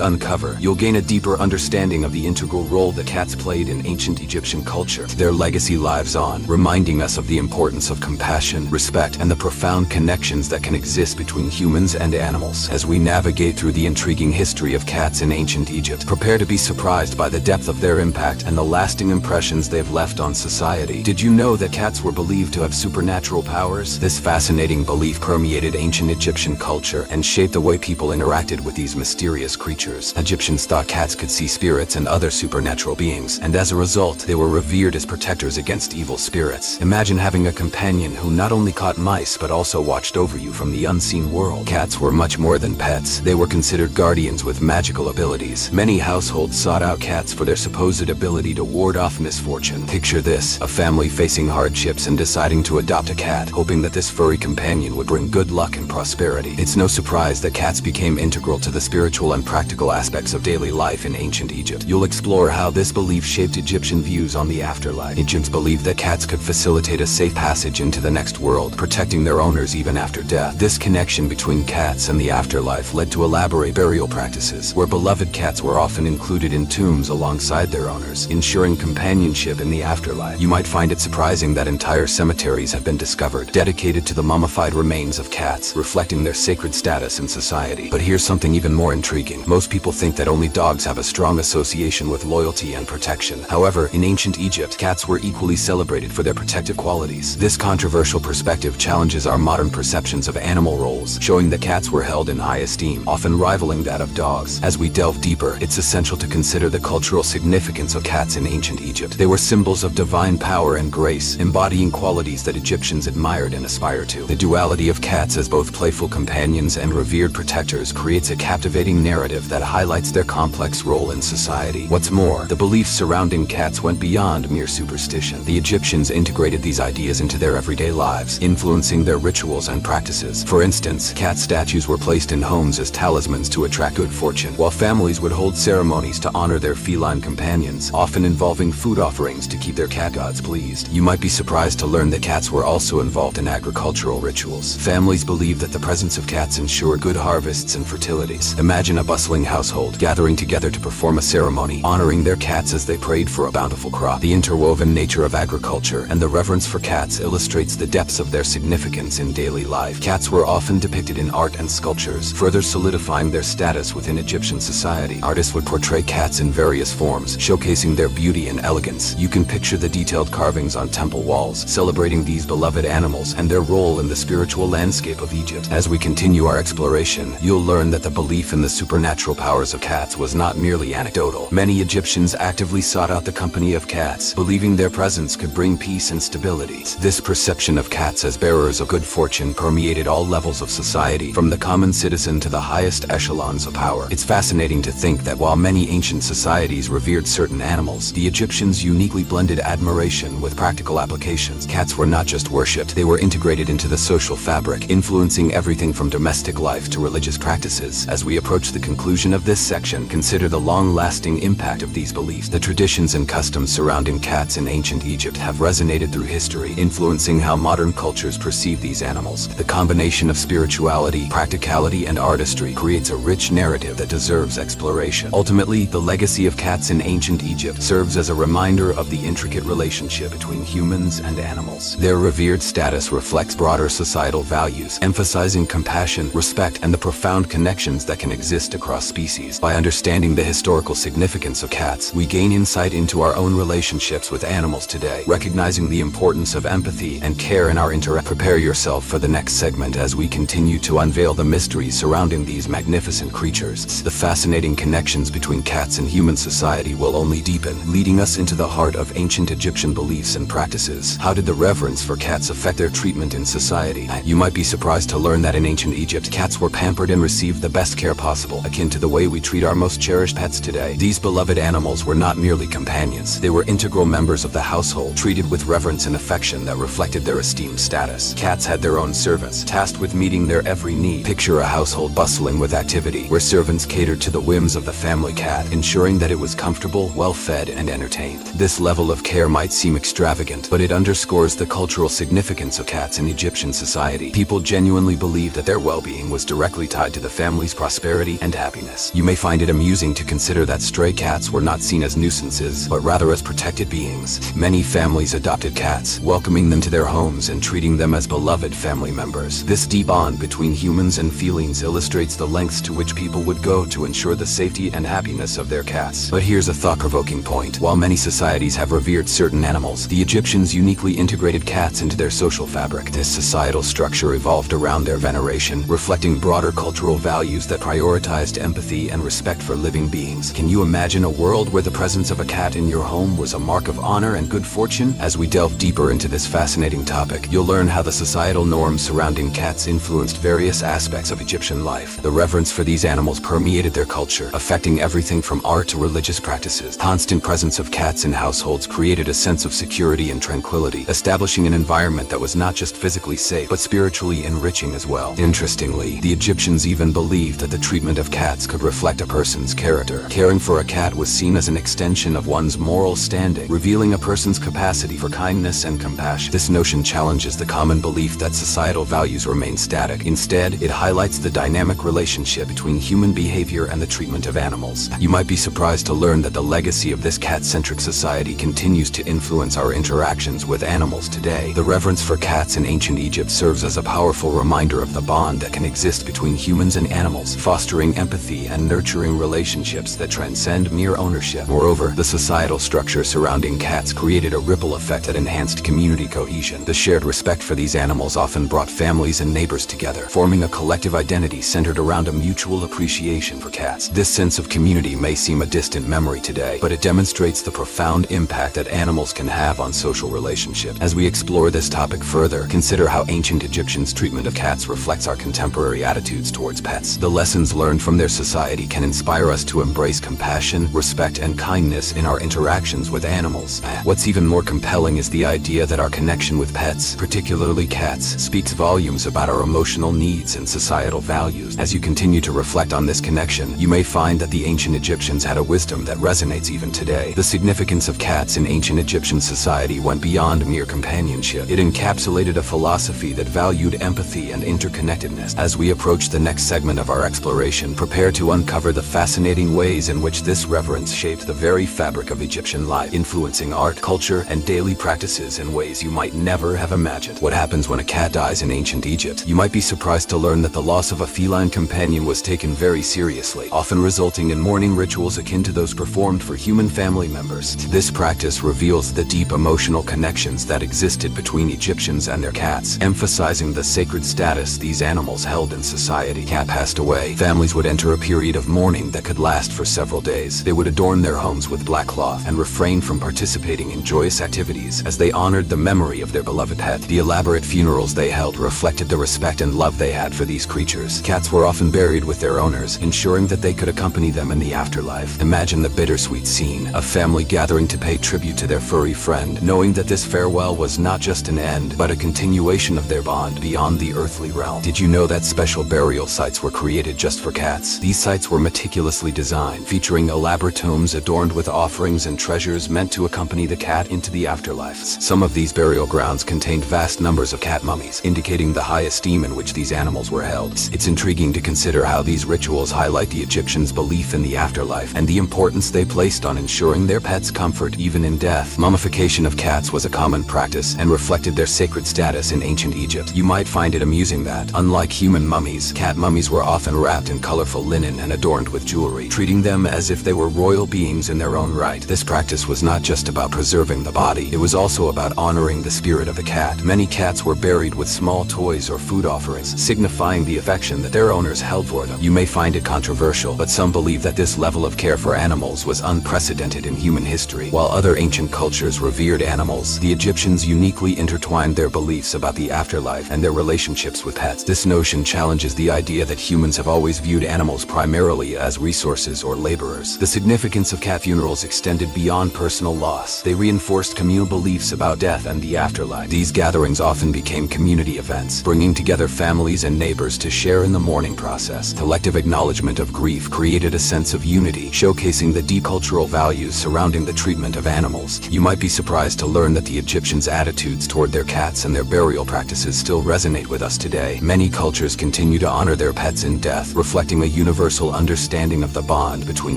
uncover, you'll gain a deeper understanding of the integral role that cats played in ancient Egyptian culture. Their legacy lives on, reminding us of the importance of compassion, respect, and the profound connections that can exist between humans and animals. As we navigate through the intriguing history of cats in ancient Egypt, prepare to be surprised by the depth of their impact and the lasting impressions they've left on society. Did you know that cats were believed to have supernatural powers? This fascinating belief permeated ancient Egyptian culture and shaped the way people interacted with these mysterious creatures. Egyptians thought cats could see spirits and other supernatural beings, and as a result, they were revered as protectors against evil spirits. Imagine having a companion who not only caught mice but also watched over you from the unseen world. Cats were much more than pets. They were considered guardians with magical abilities. Many households sought out cats for their supposed ability to ward off misfortune. Picture this, a family facing hardships and deciding to adopt a cat, hoping that this furry companion would bring good luck and prosperity. It's no surprise that cats became integral to the spiritual and practical aspects of daily life in ancient Egypt. You'll explore how this belief shaped Egyptian views on the afterlife. Egyptians believed that cats could facilitate a safe passage into the next world, protecting their owners even after death. This connection between cats and the afterlife led to elaborate burial practices, where beloved cats were often included in tombs alongside their owners, ensuring companionship in the afterlife. You might find it surprising that entire cemeteries have been discovered, dedicated to the mummified remains of cats, reflecting their sacred status in society. But here's something even more intriguing. Most people think that only dogs have a strong association with loyalty and protection. However, in ancient Egypt, cats were equally celebrated for their protective qualities. This controversial perspective challenges our modern perceptions of animal roles, showing that cats were held in high esteem, often rivaling that of dogs. As we delve deeper, it's essential to consider the cultural significance of cats in ancient Egypt. They were symbols of divine power and grace, embodying qualities that Egyptians admired and aspired to. The duality of cats as both playful companions and revered protectors creates a captivating narrative that highlights their complex role in society. What's more, the beliefs surrounding cats went beyond mere superstition. The Egyptians integrated these ideas into their everyday lives, influencing their rituals and practices. For instance, cat statues were placed in homes as talismans to attract good fortune, while families would hold ceremonies to honor their feline companions, often involving food offerings to keep their cat gods pleased. You might be surprised to learn that cats were also involved in agricultural rituals. Families believed that the presence of cats ensured good harvests and fertilities. Imagine a bustling household gathering together to perform a ceremony, honoring their cats as they prayed for a bountiful crop. The interwoven nature of agriculture and the reverence for cats illustrates the depths of their significance in daily life. Cats were often depicted in art and sculptures, further solidifying their status within Egyptian society. Artists would portray cats in various forms, showcasing their beauty and elegance. You can picture the detailed carvings on temple walls, celebrating these beloved animals and their role in the spiritual landscape of Egypt. As we continue our exploration, you'll learn that the belief in the supernatural powers of cats was not merely anecdotal. Many Egyptians actively sought out the company of cats, believing their presence could bring peace and stability. This perception of cats as bearers of good fortune permeated all levels of society, from the common citizen to the highest echelons of power. It's fascinating to think that while many ancient societies revered certain animals, the Egyptians uniquely blended admiration with practical applications. Cats were not just worshipped, they were integrated into the social fabric, influencing everything from domestic life to religious practices. As we approach the conclusion of this section, consider the long-lasting impact of these beliefs. The traditions and customs surrounding cats in ancient Egypt have resonated through history, influencing how modern cultures perceive these animals. The combination of spirituality, practicality, and artistry creates a rich narrative that deserves exploration. Ultimately, the legacy of cats in ancient Egypt serves as a reminder of the intricate relationship between humans and animals. Their revered status reflects broader societal values, emphasizing compassion, respect, and the profound connections that can exist across species. By understanding the historical significance of cats, we gain insight into our own relationships with animals today, recognizing the importance of empathy and care in our interaction. Prepare yourself for the next segment as we continue to unveil the mysteries surrounding these magnificent creatures. The fascinating connections between cats and human society will only deepen, leading us into the heart of ancient Egyptian beliefs and practices. How did the reverence for cats affect their treatment in society? You might be surprised to learn that in ancient Egypt, cats were pampered and received the best care possible, akin to the way we treat our most cherished pets today. These beloved animals were not merely companions. They were integral members of the household, treated with reverence and affection that reflected their esteemed status. Cats had their own servants, tasked with meeting their every need. Picture a household bustling with activity, where servants catered to the whims of the family cat, ensuring that it was comfortable, well-fed, and entertained. This level of care might seem extravagant, but it underscores the cultural significance significance of cats in Egyptian society. People genuinely believed that their well-being was directly tied to the family's prosperity and happiness. You may find it amusing to consider that stray cats were not seen as nuisances, but rather as protected beings. Many families adopted cats, welcoming them to their homes and treating them as beloved family members. This deep bond between humans and felines illustrates the lengths to which people would go to ensure the safety and happiness of their cats. But here's a thought-provoking point. While many societies have revered certain animals, the Egyptians uniquely integrated cats into their social fabric. This societal structure evolved around their veneration, reflecting broader cultural values that prioritized empathy and respect for living beings. Can you imagine a world where the presence of a cat in your home was a mark of honor and good fortune? As we delve deeper into this fascinating topic, you'll learn how the societal norms surrounding cats influenced various aspects of Egyptian life. The reverence for these animals permeated their culture, affecting everything from art to religious practices. Constant presence of cats in households created a sense of security and tranquility, establishing an environment that was not just physically safe, but spiritually enriching as well. Interestingly, the Egyptians even believed that the treatment of cats could reflect a person's character. Caring for a cat was seen as an extension of one's moral standing, revealing a person's capacity for kindness and compassion. This notion challenges the common belief that societal values remain static. Instead, it highlights the dynamic relationship between human behavior and the treatment of animals. You might be surprised to learn that the legacy of this cat-centric society continues to influence our interactions with animals today. The reverence for cats in ancient Egypt serves as a powerful reminder of the bond that can exist between humans and animals, fostering empathy and nurturing relationships that transcend mere ownership. Moreover, the societal structure surrounding cats created a ripple effect that enhanced community cohesion. The shared respect for these animals often brought families and neighbors together, forming a collective identity centered around a mutual appreciation for cats. This sense of community may seem a distant memory today, but it demonstrates the profound impact that animals can have on social relationships. As we explore this topic further, consider how ancient Egyptians' treatment of cats reflects our contemporary attitudes towards pets. The lessons learned from their society can inspire us to embrace compassion, respect, and kindness in our interactions with animals. What's even more compelling is the idea that our connection with pets, particularly cats, speaks volumes about our emotional needs and societal values. As you continue to reflect on this connection, you may find that the ancient Egyptians had a wisdom that resonates even today. The significance of cats in ancient Egyptian society went beyond mere companionship. It encapsulated a philosophy that valued empathy and interconnectedness. As we approach the next segment of our exploration, prepare to uncover the fascinating ways in which this reverence shaped the very fabric of Egyptian life, influencing art, culture, and daily practices in ways you might never have imagined. What happens when a cat dies in ancient Egypt? You might be surprised to learn that the loss of a feline companion was taken very seriously, often resulting in mourning rituals akin to those performed for human family members. This practice reveals the deep emotional connections that existed between Egyptians and their cats, emphasizing the sacred status these animals held in society. Cat passed away, families would enter a period of mourning that could last for several days. They would adorn their homes with black cloth and refrain from participating in joyous activities as they honored the memory of their beloved pet. The elaborate funerals they held reflected the respect and love they had for these creatures. Cats were often buried with their owners, ensuring that they could accompany them in the afterlife. Imagine the bittersweet scene, a family gathering to pay tribute to their furry friend, knowing that this farewell was not just an end, but a continuation of their bond beyond the earthly realm. Did you know that special burial sites were created just for cats? These sites were meticulously designed, featuring elaborate tombs adorned with offerings and treasures meant to accompany the cat into the afterlife. Some of these burial grounds contained vast numbers of cat mummies, indicating the high esteem in which these animals were held. It's intriguing to consider how these rituals highlight the Egyptians' belief in the afterlife and the importance they placed on ensuring their pets' comfort even in death. Mummification of cats was a common practice and reflected their sacred status in ancient Egypt. You might find it amusing that, unlike human mummies, cat mummies were often wrapped in colorful linen and adorned with jewelry, treating them as if they were royal beings in their own right. This practice was not just about preserving the body, it was also about honoring the spirit of the cat. Many cats were buried with small toys or food offerings, signifying the affection that their owners held for them. You may find it controversial, but some believe that this level of care for animals was unprecedented in human history. While other ancient cultures revered animals, the Egyptians uniquely intertwined their beliefs about the afterlife and their relationships with pets. This notion challenges the idea that humans have always viewed animals primarily as resources or laborers. The significance of cat funerals extended beyond personal loss. They reinforced communal beliefs about death and the afterlife. These gatherings often became community events, bringing together families and neighbors to share in the mourning process. Collective acknowledgement of grief created a sense of unity, showcasing the deep cultural values surrounding the treatment of animals. You might be surprised to learn that the Egyptians' attitudes toward their cats and their burial practices still resonate with us today. Many cultures continue to honor their pets in death, reflecting a universal understanding of the bond between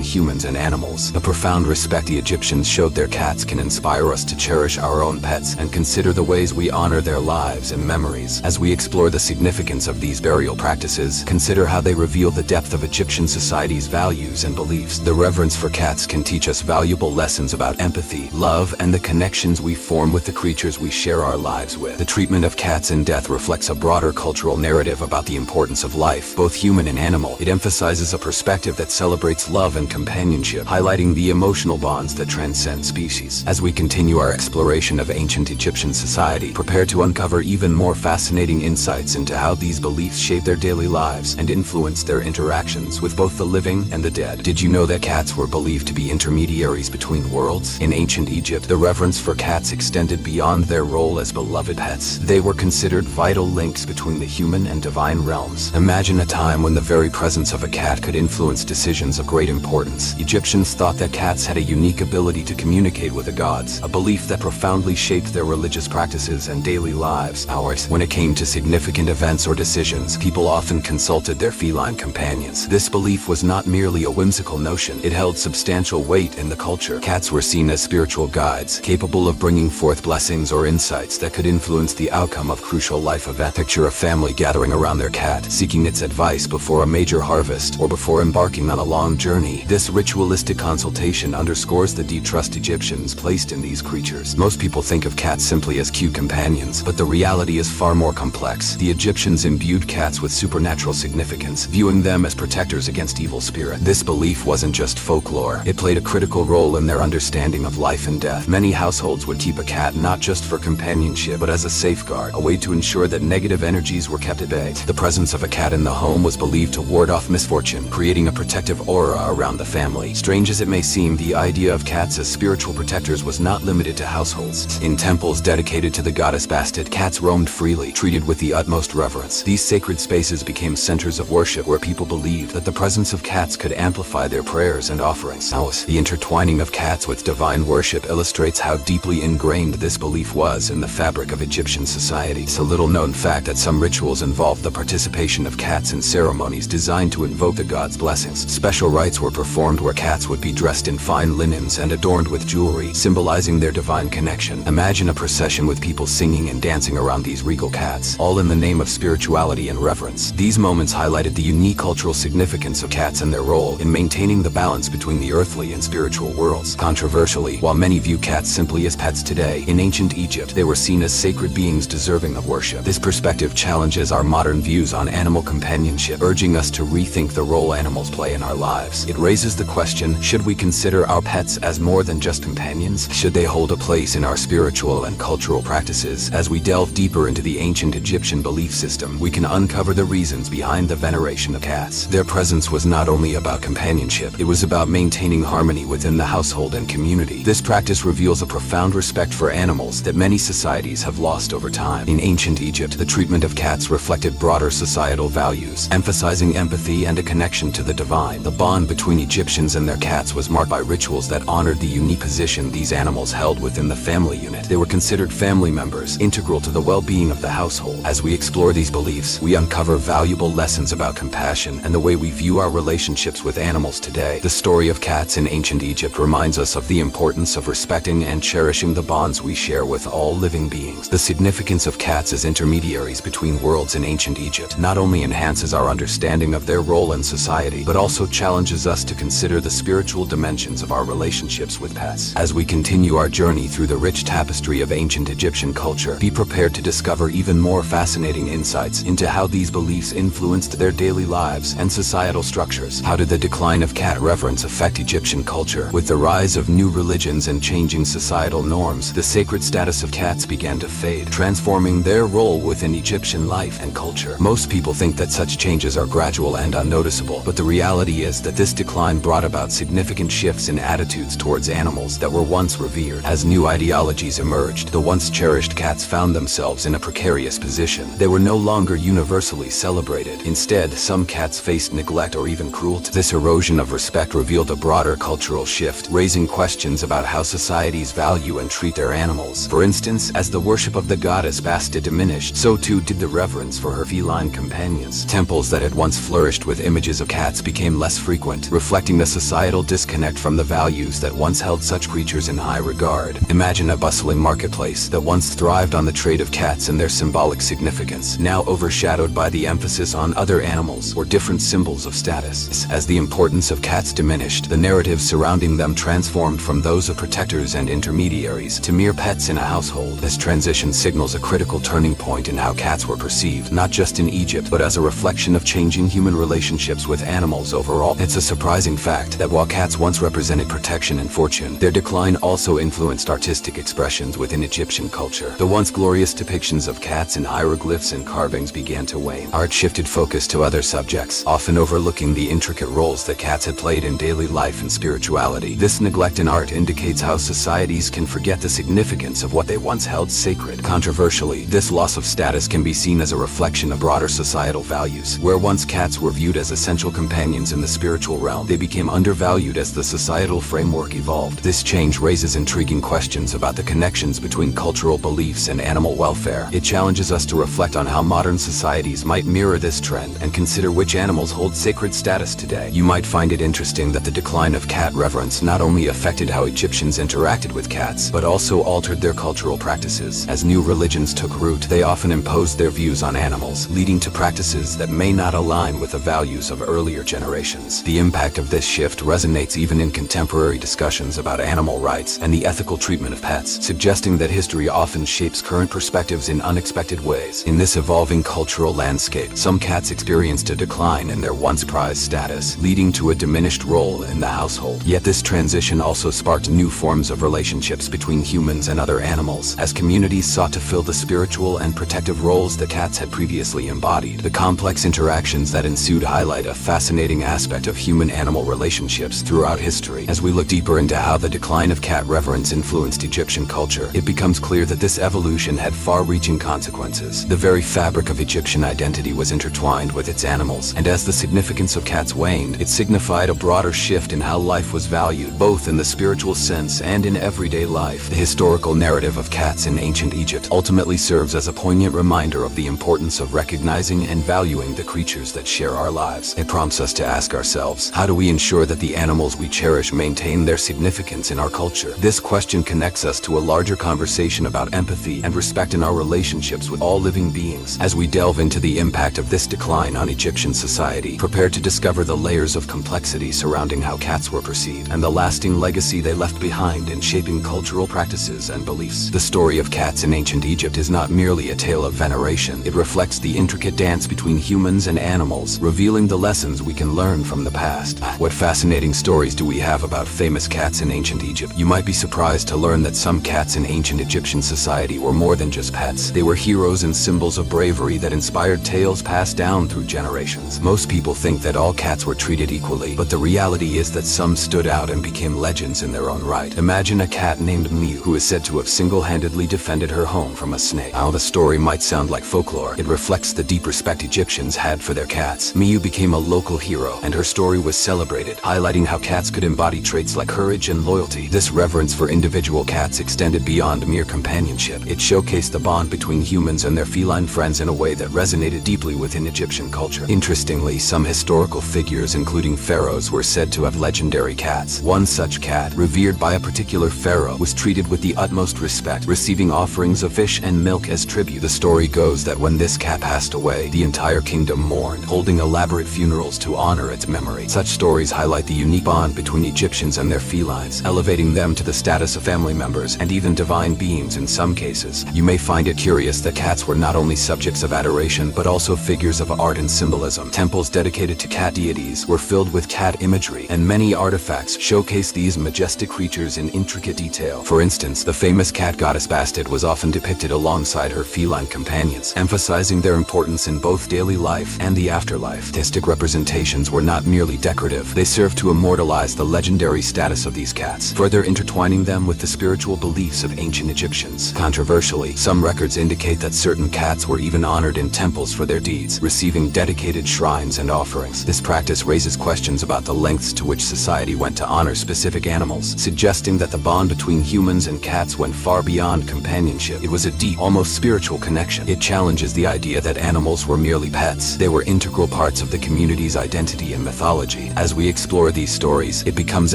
humans and animals. The profound respect the Egyptians showed their cats can inspire us to cherish our own pets and consider the ways we honor their lives and memories. As we explore the significance of these burial practices, consider how they reveal the depth of Egyptian society's values and beliefs. The reverence for cats can teach us valuable lessons about empathy, love, and the connections we form with the creatures we share our lives with. The treatment of cats in death reflects a broader cultural narrative about the importance of life, both human and animal. It emphasizes a perspective that celebrates love and companionship, highlighting the emotional bonds that transcend species. As we continue our exploration of ancient Egyptian society, prepare to uncover even more fascinating insights into how these beliefs shape their daily lives and influence their interactions with both the living and the dead. Did you know that cats were believed to be intermediaries between worlds? In ancient Egypt, the reverence for cats extended beyond their role as beloved pets. They were considered vital links between the human and divine realms. Imagine a time when the very presence of a cat could influence decisions of great importance. Egyptians thought that cats had a unique ability to communicate with the gods, a belief that profoundly shaped their religious practices and daily lives. When it came to significant events or decisions, people often consulted their feline companions. This belief was not merely a whimsical notion, it held substantial weight in the culture. Cats were seen as spiritual guides, capable of bringing forth blessings or insights that could influence the outcome of crucial life events. Picture a family gathering around their cat, seeking its advice before a major harvest or before embarking on a long journey. This ritualistic consultation underscores the deep trust Egyptians placed in these creatures. Most people think of cats simply as cute companions, but the reality is far more complex. The Egyptians imbued cats with supernatural significance, viewing them as protectors against evil spirits. This belief wasn't just folklore, it played a critical role in their understanding of life and death. Many households would keep a cat not just for companionship, but as a safeguard, a way to ensure that negative energies were kept at bay. The presence of a cat in the home was believed to ward off misfortune, creating a protective aura around the family. Strange as it may seem, the idea of cats as spiritual protectors was not limited to households. In temples dedicated to the goddess Bastet, cats roamed freely, treated with the utmost reverence. These sacred spaces became centers of worship where people believed that the presence of cats could amplify their prayers and offerings. The intertwining of cats with divine worship illustrates how deeply ingrained this belief was in the fabric of Egyptian society. It's a little-known fact that some rituals involved the participation of cats in ceremonies designed to invoke the gods' blessings. Special rites were performed where cats would be dressed in fine linens and adorned with jewelry, symbolizing their divine connection. Imagine a procession with people singing and dancing around these regal cats, all in the name of spirituality and reverence. These moments highlighted the unique cultural significance of cats and their role in maintaining the balance between the earthly and spiritual worlds. Controversially, while many view cats simply as pets today, in ancient Egypt they were seen as sacred beings deserving of worship. This perspective challenges our modern views on animal companionship, urging us to rethink the role animals play in our lives. It raises the question, should we consider our pets as more than just companions? Should they hold a place in our spiritual and cultural practices? As we delve deeper into the ancient Egyptian belief system, we can uncover the reasons behind the veneration of cats. Their presence was not only about companionship, it was about maintaining harmony within the household and community. This practice reveals a profound respect for animals that many societies have lost over time. In ancient Egypt, the treatment of cats reflected broader societal values, emphasizing empathy and a connection to the divine. The bond between Egyptians and their cats was marked by rituals that honored the unique position these animals held within the family unit. They were considered family members, integral to the well-being of the household. As we explore these beliefs, we uncover valuable lessons about compassion and the way we view our relationships with animals today. The story of cats in ancient Egypt reminds us of the importance of respecting and cherishing the bonds we share with all living beings. The significance of cats as intermediaries between worlds in ancient Egypt not only enhances our understanding of their role in society, but also challenges us to consider the spiritual dimensions of our relationships with pets. As we continue our journey through the rich tapestry of ancient Egyptian culture, be prepared to discover even more fascinating insights into how these beliefs influenced their daily lives and societal structures. How did the decline of cat reverence affect Egyptian culture? With the rise of new religions and changing societal norms, the sacred status of cats began to fade, transforming their role within Egyptian life and culture. Most people think that such changes are gradual and unnoticeable, but the reality is that this decline brought about significant shifts in attitudes towards animals that were once revered. As new ideologies emerged, the once cherished cats found themselves in a precarious position. They were no longer universally celebrated. Instead, some cats faced neglect or even cruelty. This erosion of respect revealed a broader cultural shift, raising questions about how societies value and treat their animals. For instance, As the worship of the goddess Bastet diminished, so too did the reverence for her feline companions. Temples that had once flourished with images of cats became less frequent, reflecting the societal disconnect from the values that once held such creatures in high regard. Imagine a bustling marketplace that once thrived on the trade of cats and their symbolic significance, now overshadowed by the emphasis on other animals or different symbols of status. As the importance of cats diminished, the narratives surrounding them transformed from those of protectors and intermediaries to mere pets in a household. This transition signals a critical turning point in how cats were perceived, not just in Egypt, but as a reflection of changing human relationships with animals overall. It's a surprising fact that while cats once represented protection and fortune, their decline also influenced artistic expressions within Egyptian culture. The once glorious depictions of cats in hieroglyphs and carvings began to wane. Art shifted focus to other subjects, often overlooking the intricate roles that cats had played in daily life and spirituality. This neglect in art indicates how societies can forget the significance of what they once held sacred. Controversially, this loss of status can be seen as a reflection of broader societal values. Where once cats were viewed as essential companions in the spiritual realm, they became undervalued as the societal framework evolved. This change raises intriguing questions about the connections between cultural beliefs and animal welfare. It challenges us to reflect on how modern societies might mirror this trend and consider which animals hold sacred status today. You might find it interesting that the decline of cat reverence not only affected how Egyptians interacted with cats, but also altered their cultural practices. As new religions took root, they often imposed their views on animals, leading to practices that may not align with the values of earlier generations. The impact of this shift resonates even in contemporary discussions about animal rights and the ethical treatment of pets, suggesting that history often shapes current perspectives in unexpected ways. In this evolving cultural landscape, some cats experienced a decline in their once prized status, leading to a diminished role in the household. Yet this transition also sparked new forms of relationships between humans and other animals, as communities sought to fill the spiritual and protective roles that cats had previously embodied. The complex interactions that ensued highlight a fascinating aspect of human-animal relationships throughout history. As we look deeper into how the decline of cat reverence influenced Egyptian culture, it becomes clear that this evolution had far-reaching consequences. The very fabric of Egyptian identity was intertwined with its animals, and as the significance of cats waned, it signified a broader shift in how life was valued, both in the spiritual sense and in everyday life. The historical narrative of cats in ancient Egypt ultimately serves as a poignant reminder of the importance of recognizing and valuing the creatures that share our lives. It prompts us to ask ourselves, how do we ensure that the animals we cherish maintain their significance in our culture? This question connects us to a larger conversation about empathy and respect in our relationships with all living beings. As we delve into the impact of this decline on Egyptian society, prepare to discover the layers of complexity surrounding how cats were perceived and the lasting legacy they left behind in shaping cultural practices and beliefs. The story of cats in ancient Egypt is not merely a tale of veneration. It reflects the intricate dance between humans and animals, revealing the lessons we can learn from the past. What fascinating stories do we have about famous cats in ancient Egypt? You might be surprised to learn that some cats in ancient Egyptian society were more than just pets. They were heroes and symbols of bravery that inspired tales passed down through generations. Most people think that all cats were treated equally, but the reality is that some stood out and became legends in their own right. Imagine a cat named Miu, who is said to have single-handedly defended her home from a snake. While the story might sound like folklore, it reflects the deep respect Egyptians had for their cats. Miu became a local hero, and her story was celebrated, highlighting how cats could embody traits like courage and loyalty. This reverence for individual cats extended beyond mere companionship. It showcased the bond between humans and their feline friends in a way that resonated deeply within Egyptian culture. Interestingly, some historical figures, including pharaohs, were said to have legendary cats. One such cat, revered by a particular pharaoh, was treated with the utmost respect, receiving offerings of fish and milk as tribute. The story goes that when this cat passed away, the entire kingdom mourned, holding elaborate funerals to honor its memory. Such stories highlight the unique bond between Egyptians and their felines, elevating them to the status of family members and even divine beings in some cases. You may find it curious that cats were not only subjects of adoration, but also figures of art and symbolism. Temples dedicated to cat deities were filled with cat imagery, and many artifacts showcase these majestic creatures in intricate detail. For instance, the famous cat goddess Bastet was often depicted alongside her feline companions, emphasizing their importance in both daily life and the afterlife. Artistic representations were not merely decorative, they served to immortalize the legendary status of these cats, further intertwining them with the spiritual beliefs of ancient Egyptians. Controversially, some records indicate that certain cats were even honored in temples for their deeds, receiving dedicated shrines and offerings. This practice raises questions about the lengths to which society went to honor specific animals, suggesting that the bond between humans and cats went far beyond companionship. It was a deep, almost spiritual connection. It challenges the idea that animals were merely pets. They were integral parts of the community's identity and mythology. As we explore these stories, it becomes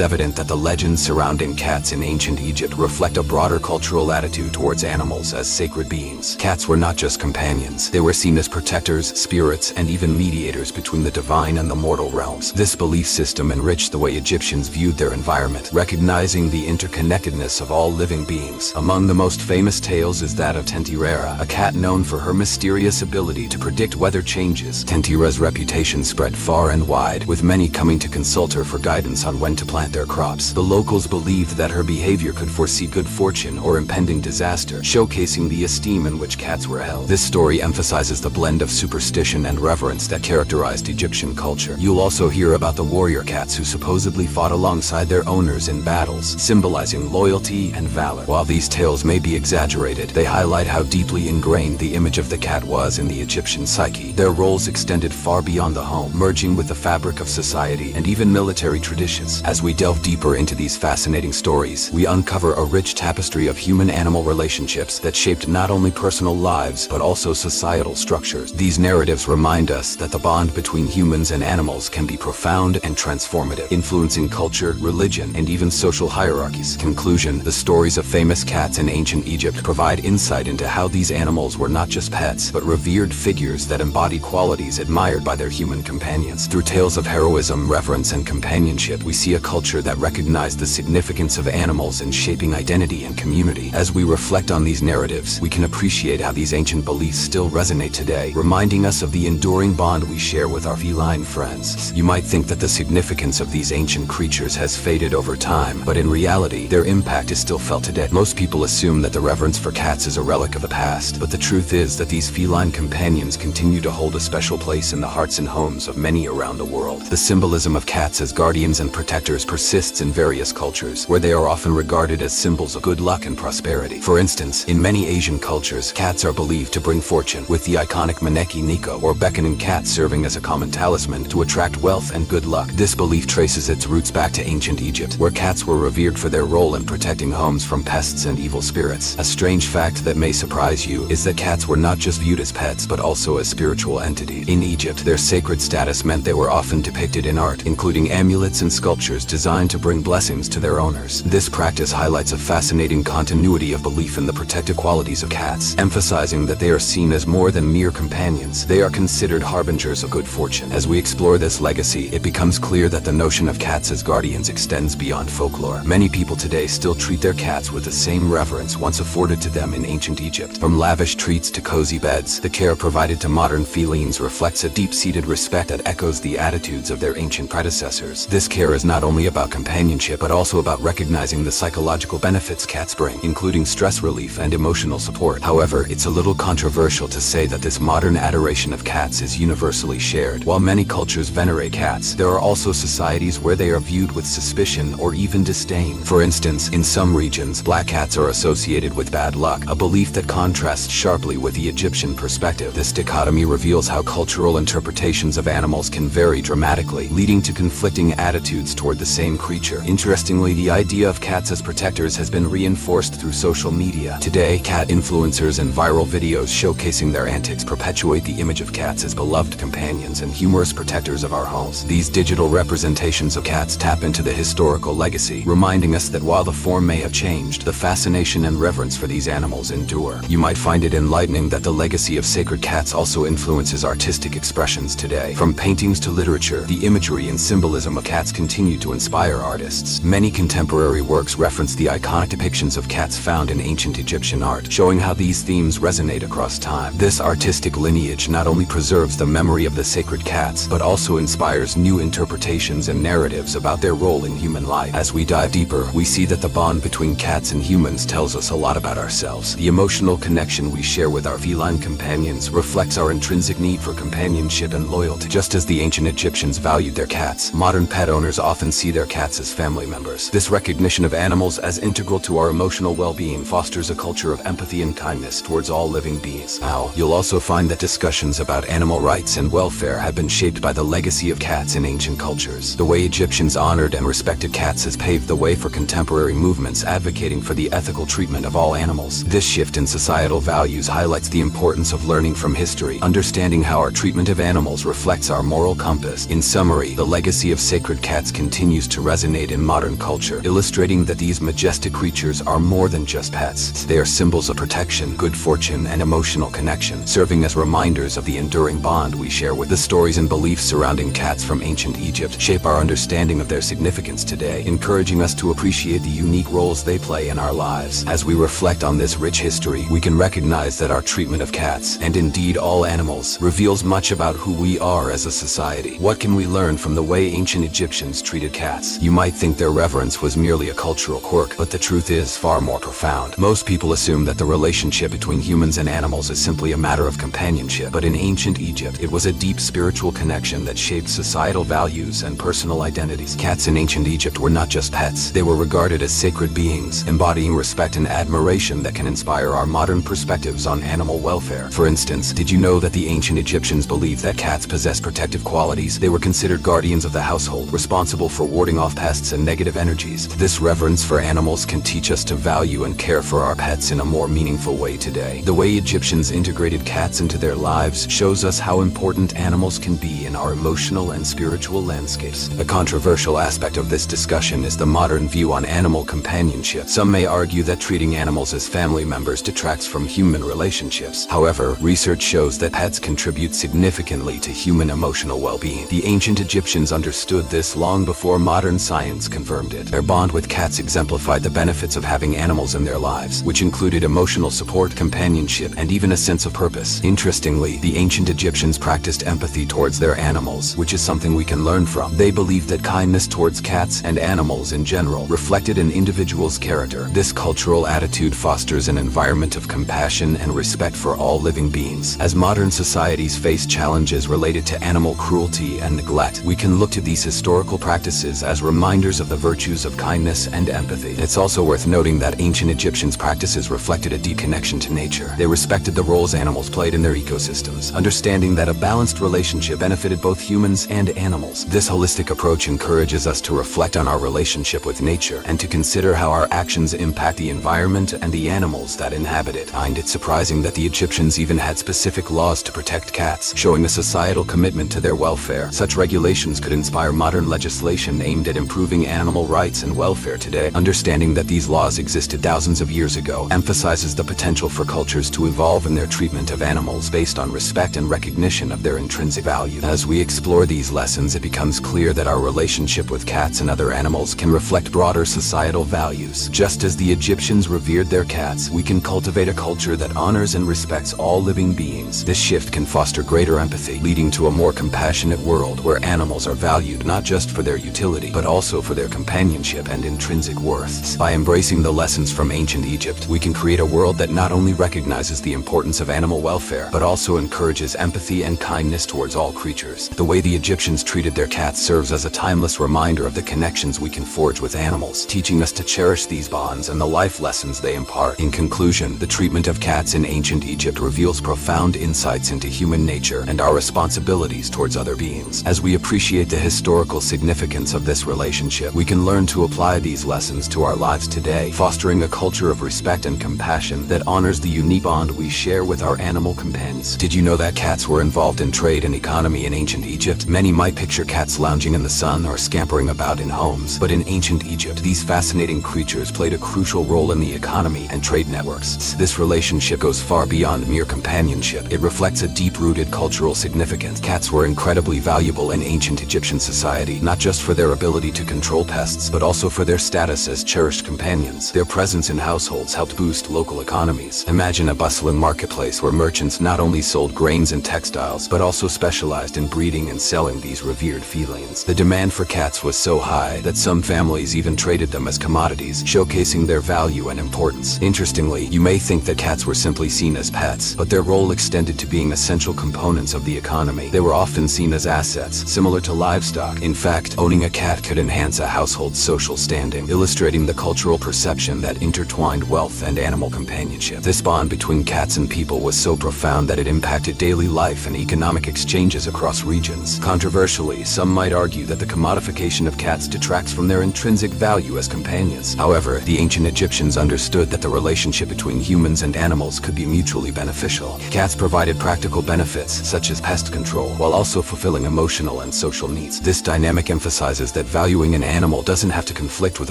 evident that the legends surrounding cats in ancient Egypt reflect a broader cultural attitude towards animals as sacred beings. Cats were not just companions. They were seen as protectors, spirits, and even mediators between the divine and the mortal realms. This belief system enriched the way Egyptians viewed their environment, recognizing the interconnectedness of all living beings. Among the most famous tales is that of Tentirera, a cat known for her mysterious ability to predict weather changes. Tentira's reputation spread far and wide, with many coming to consult her for guidance on when to plant their crops. The locals believed that her behavior could foresee good fortune or impending disaster, showcasing the esteem in which cats were held. This story emphasizes the blend of superstition and reverence that characterized Egyptian culture. You'll also hear about the warrior cats who supposedly fought alongside their owners in battles, symbolizing loyalty and valor. While these tales may be exaggerated, they highlight how deeply ingrained the image of the cat was in the Egyptian psyche. Their roles extended far beyond the home, merging with the fabric of society and even military traditions. As we delve deeper into these fascinating stories, we uncover a rich tapestry of human-animal relationships that shaped not only personal lives, but also societal structures. These narratives remind us that the bond between humans and animals can be profound and transformative, influencing culture, religion, and even social hierarchies. Conclusion: the stories of famous cats in ancient Egypt provide insight into how these animals were not just pets, but revered figures that embodied qualities admired by their human companions. Through tales of heroism, reverence, and companionship, we see a culture that recognized the significance of animals in shaping identity and community. As we reflect on these narratives, we can appreciate how these ancient beliefs still resonate today, reminding us of the enduring bond we share with our feline friends. You might think that the significance of these ancient creatures has faded over time, but in reality, their impact is still felt today. Most people assume that the reverence for cats is a relic of the past, but the truth is that these feline companions continue to hold a special place in the hearts and homes of many around the world. The symbolism of cats as guardians and protectors persists in various cultures, where they are often regarded as symbols of good luck and prosperity. For instance, in many Asian cultures, cats are believed to bring fortune, with the iconic Maneki Nico, or beckoning cat, serving as a common talisman to attract wealth and good luck. This belief traces its roots back to ancient Egypt, where cats were revered for their role in protecting homes from pests and evil spirits. A strange fact that may surprise you is that cats were not just viewed as pets, but also as spiritual entities. In Egypt, their sacred status meant they were often depicted in art, including amulets and sculptures designed to bring blessings to their owners. This practice highlights a fascinating continuity of belief in the protective qualities of cats, emphasizing that they are seen as more than mere companions. They are considered harbingers of good fortune. As we explore this legacy, it becomes clear that the notion of cats as guardians extends beyond folklore. Many people today still treat their cats with the same reverence once afforded to them in ancient Egypt. From lavish treats to cozy beds, the care provided to modern felines reflects a deep-seated respect that echoes the attitudes of their ancient predecessors. This care is not only about companionship, but also about recognizing the psychological benefits cats bring, including stress relief and emotional support. However, it's a little controversial to say that this modern adoration of cats is universally shared. While many cultures venerate cats, there are also societies where they are viewed with suspicion or even disdain. For instance, in some regions, black cats are associated with bad luck, a belief that contrasts sharply with the Egyptian perspective. This dichotomy reveals how cultural interpretations of animals can vary dramatically, leading to conflicting attitudes toward the same creature. Interestingly, the idea of cats as protectors has been reinforced through social media. Today, cat influencers and viral videos showcasing their antics perpetuate the image of cats as beloved companions and humorous protectors of our homes. These digital representations of cats tap into the historical legacy, reminding us that while the form may have changed, the fascination and reverence for these animals endure. You might find it enlightening that the legacy of sacred cats also influences artistic expressions today. From paintings to literature, the imagery and symbolism of cats continue to inspire artists. Many contemporary works reference the iconic depictions of cats found in ancient Egyptian art, showing how these themes resonate across time. This artistic lineage not only preserves the memory of the sacred cats, but also inspires new interpretations and narratives about their role in human life. As we dive deeper, we see that the bond between cats and humans tells us a lot about ourselves. The emotional connection we share with our feline companions reflects our intrinsic need for companionship and loyalty. Just as the ancient Egyptians valued their cats, modern pet owners often see their cats as family members. This recognition of animals as integral to our emotional well-being fosters a culture of empathy and kindness towards all living beings. Now, you'll also find that discussions about animal rights and welfare have been shaped by the legacy of cats in ancient cultures. The way Egyptians honored and respected cats has paved the way for contemporary movements advocating for the ethical treatment of all animals. This shift in societal values highlights the importance of learning from history, understanding how our treatment of animals reflects our moral compass. In summary, the legacy of sacred cats continues to resonate in modern culture, illustrating that these majestic creatures are more than just pets. They are symbols of protection, good fortune, and emotional connection, serving as reminders of the enduring bond we share with. The stories and beliefs surrounding cats from ancient Egypt shape our understanding of their significance today, encouraging us to appreciate the unique roles they play in our lives. As we reflect on this rich history, we can recognize that our treatment of cats, and indeed all animals, reveals much about who we are as a society. What can we learn from the way ancient Egyptians treated cats? You might think their reverence was merely a cultural quirk, but the truth is far more profound. Most people assume that the relationship between humans and animals is simply a matter of companionship, but in ancient Egypt, it was a deep spiritual connection that shaped societal values and personal identities. Cats in ancient Egypt were not just pets. They were regarded as sacred beings, embodying respect and admiration that can inspire our modern perspectives on animal welfare. For instance, did you know that the ancient Egyptians believed that cats possessed protective qualities? They were considered guardians of the household, responsible for warding off pests and negative energies. This reverence for animals can teach us to value and care for our pets in a more meaningful way today. The way Egyptians integrated cats into their lives shows us how important animals can be in our emotional and spiritual landscapes. A controversial aspect of this discussion is the modern view on animal companionship. Some may argue that treating animals as family members detracts from human relationships. However, research shows that pets contribute significantly to human emotional well-being. The ancient Egyptians understood this long before modern science confirmed it. Their bond with cats exemplified the benefits of having animals in their lives, which included emotional support, companionship, and even a sense of purpose. Interestingly, the ancient Egyptians practiced empathy towards their animals, which is something we can learn from. They believed that kindness towards cats and animals in general reflected an individual's character. This cultural attitude fosters an environment of compassion and respect for all living beings. As modern societies face challenges related to animal cruelty and neglect, we can look to these historical practices as reminders of the virtues of kindness and empathy. It's also worth noting that ancient Egyptians' practices reflected a deep connection to nature. They respected the roles animals played in their ecosystems, understanding that a balanced relationship benefited both humans and animals. This holistic approach encourages us to reflect on our relationship with nature and to consider how our actions impact the environment and the animals that inhabit it. I find it surprising that the Egyptians even had specific laws to protect cats, showing a societal commitment to their welfare. Such regulations could inspire modern legislation aimed at improving animal rights and welfare today. Understanding that these laws existed thousands of years ago emphasizes the potential for cultures to evolve in their treatment of animals based on respect and recognition of their intrinsic value. As we explore these lessons, it becomes clear that our relationship with cats and other animals can reflect broader societal values. Just as the Egyptians revered their cats, we can cultivate a culture that honors and respects all living beings. This shift can foster greater empathy, leading to a more compassionate world where animals are valued not just for their utility, but also for their companionship and intrinsic worth. By embracing the lessons from ancient Egypt, we can create a world that not only recognizes the importance of animal welfare, but also encourages empathy and kindness towards all creatures. The way the Egyptians treated their cats serves as a timeless reminder of the connections we can forge with animals, teaching us to cherish these bonds and the life lessons they impart. In conclusion, the treatment of cats in ancient Egypt reveals profound insights into human nature and our responsibilities towards other beings. As we appreciate the historical significance of this relationship, we can learn to apply these lessons to our lives today, fostering a culture of respect and compassion that honors the unique bond we share with our animal companions. Did you know that cats were involved in trade and economy in ancient Egypt? Many might picture cats lounging in the sun or scampering about in homes, but in ancient Egypt, these fascinating creatures played a crucial role in the economy and trade networks. This relationship goes far beyond mere companionship. It reflects a deep-rooted cultural significance. Cats were incredibly valuable in ancient Egyptian society, not just for their ability to control pests, but also for their status as cherished companions. Their presence in households helped boost local economies. Imagine a bustling marketplace where merchants not only sold grains and textiles, but also specialized in breeding and selling these revered felines. The demand for cats was so high that some families even traded them as commodities, showcasing their value and importance. Interestingly, you may think that cats were simply seen as pets, but their role extended to being essential components of the economy. They were often seen as assets, similar to livestock. In fact, owning a cat could enhance a household's social standing, illustrating the cultural perception that intertwined wealth and animal companionship. This bond between cats and people was so profound that it impacted daily life and economic exchanges across regions. Controversially, some might argue that the commodification of cats detracts from their intrinsic value as companions. However, the ancient Egyptians understood understood that the relationship between humans and animals could be mutually beneficial. Cats provided practical benefits, such as pest control, while also fulfilling emotional and social needs. This dynamic emphasizes that valuing an animal doesn't have to conflict with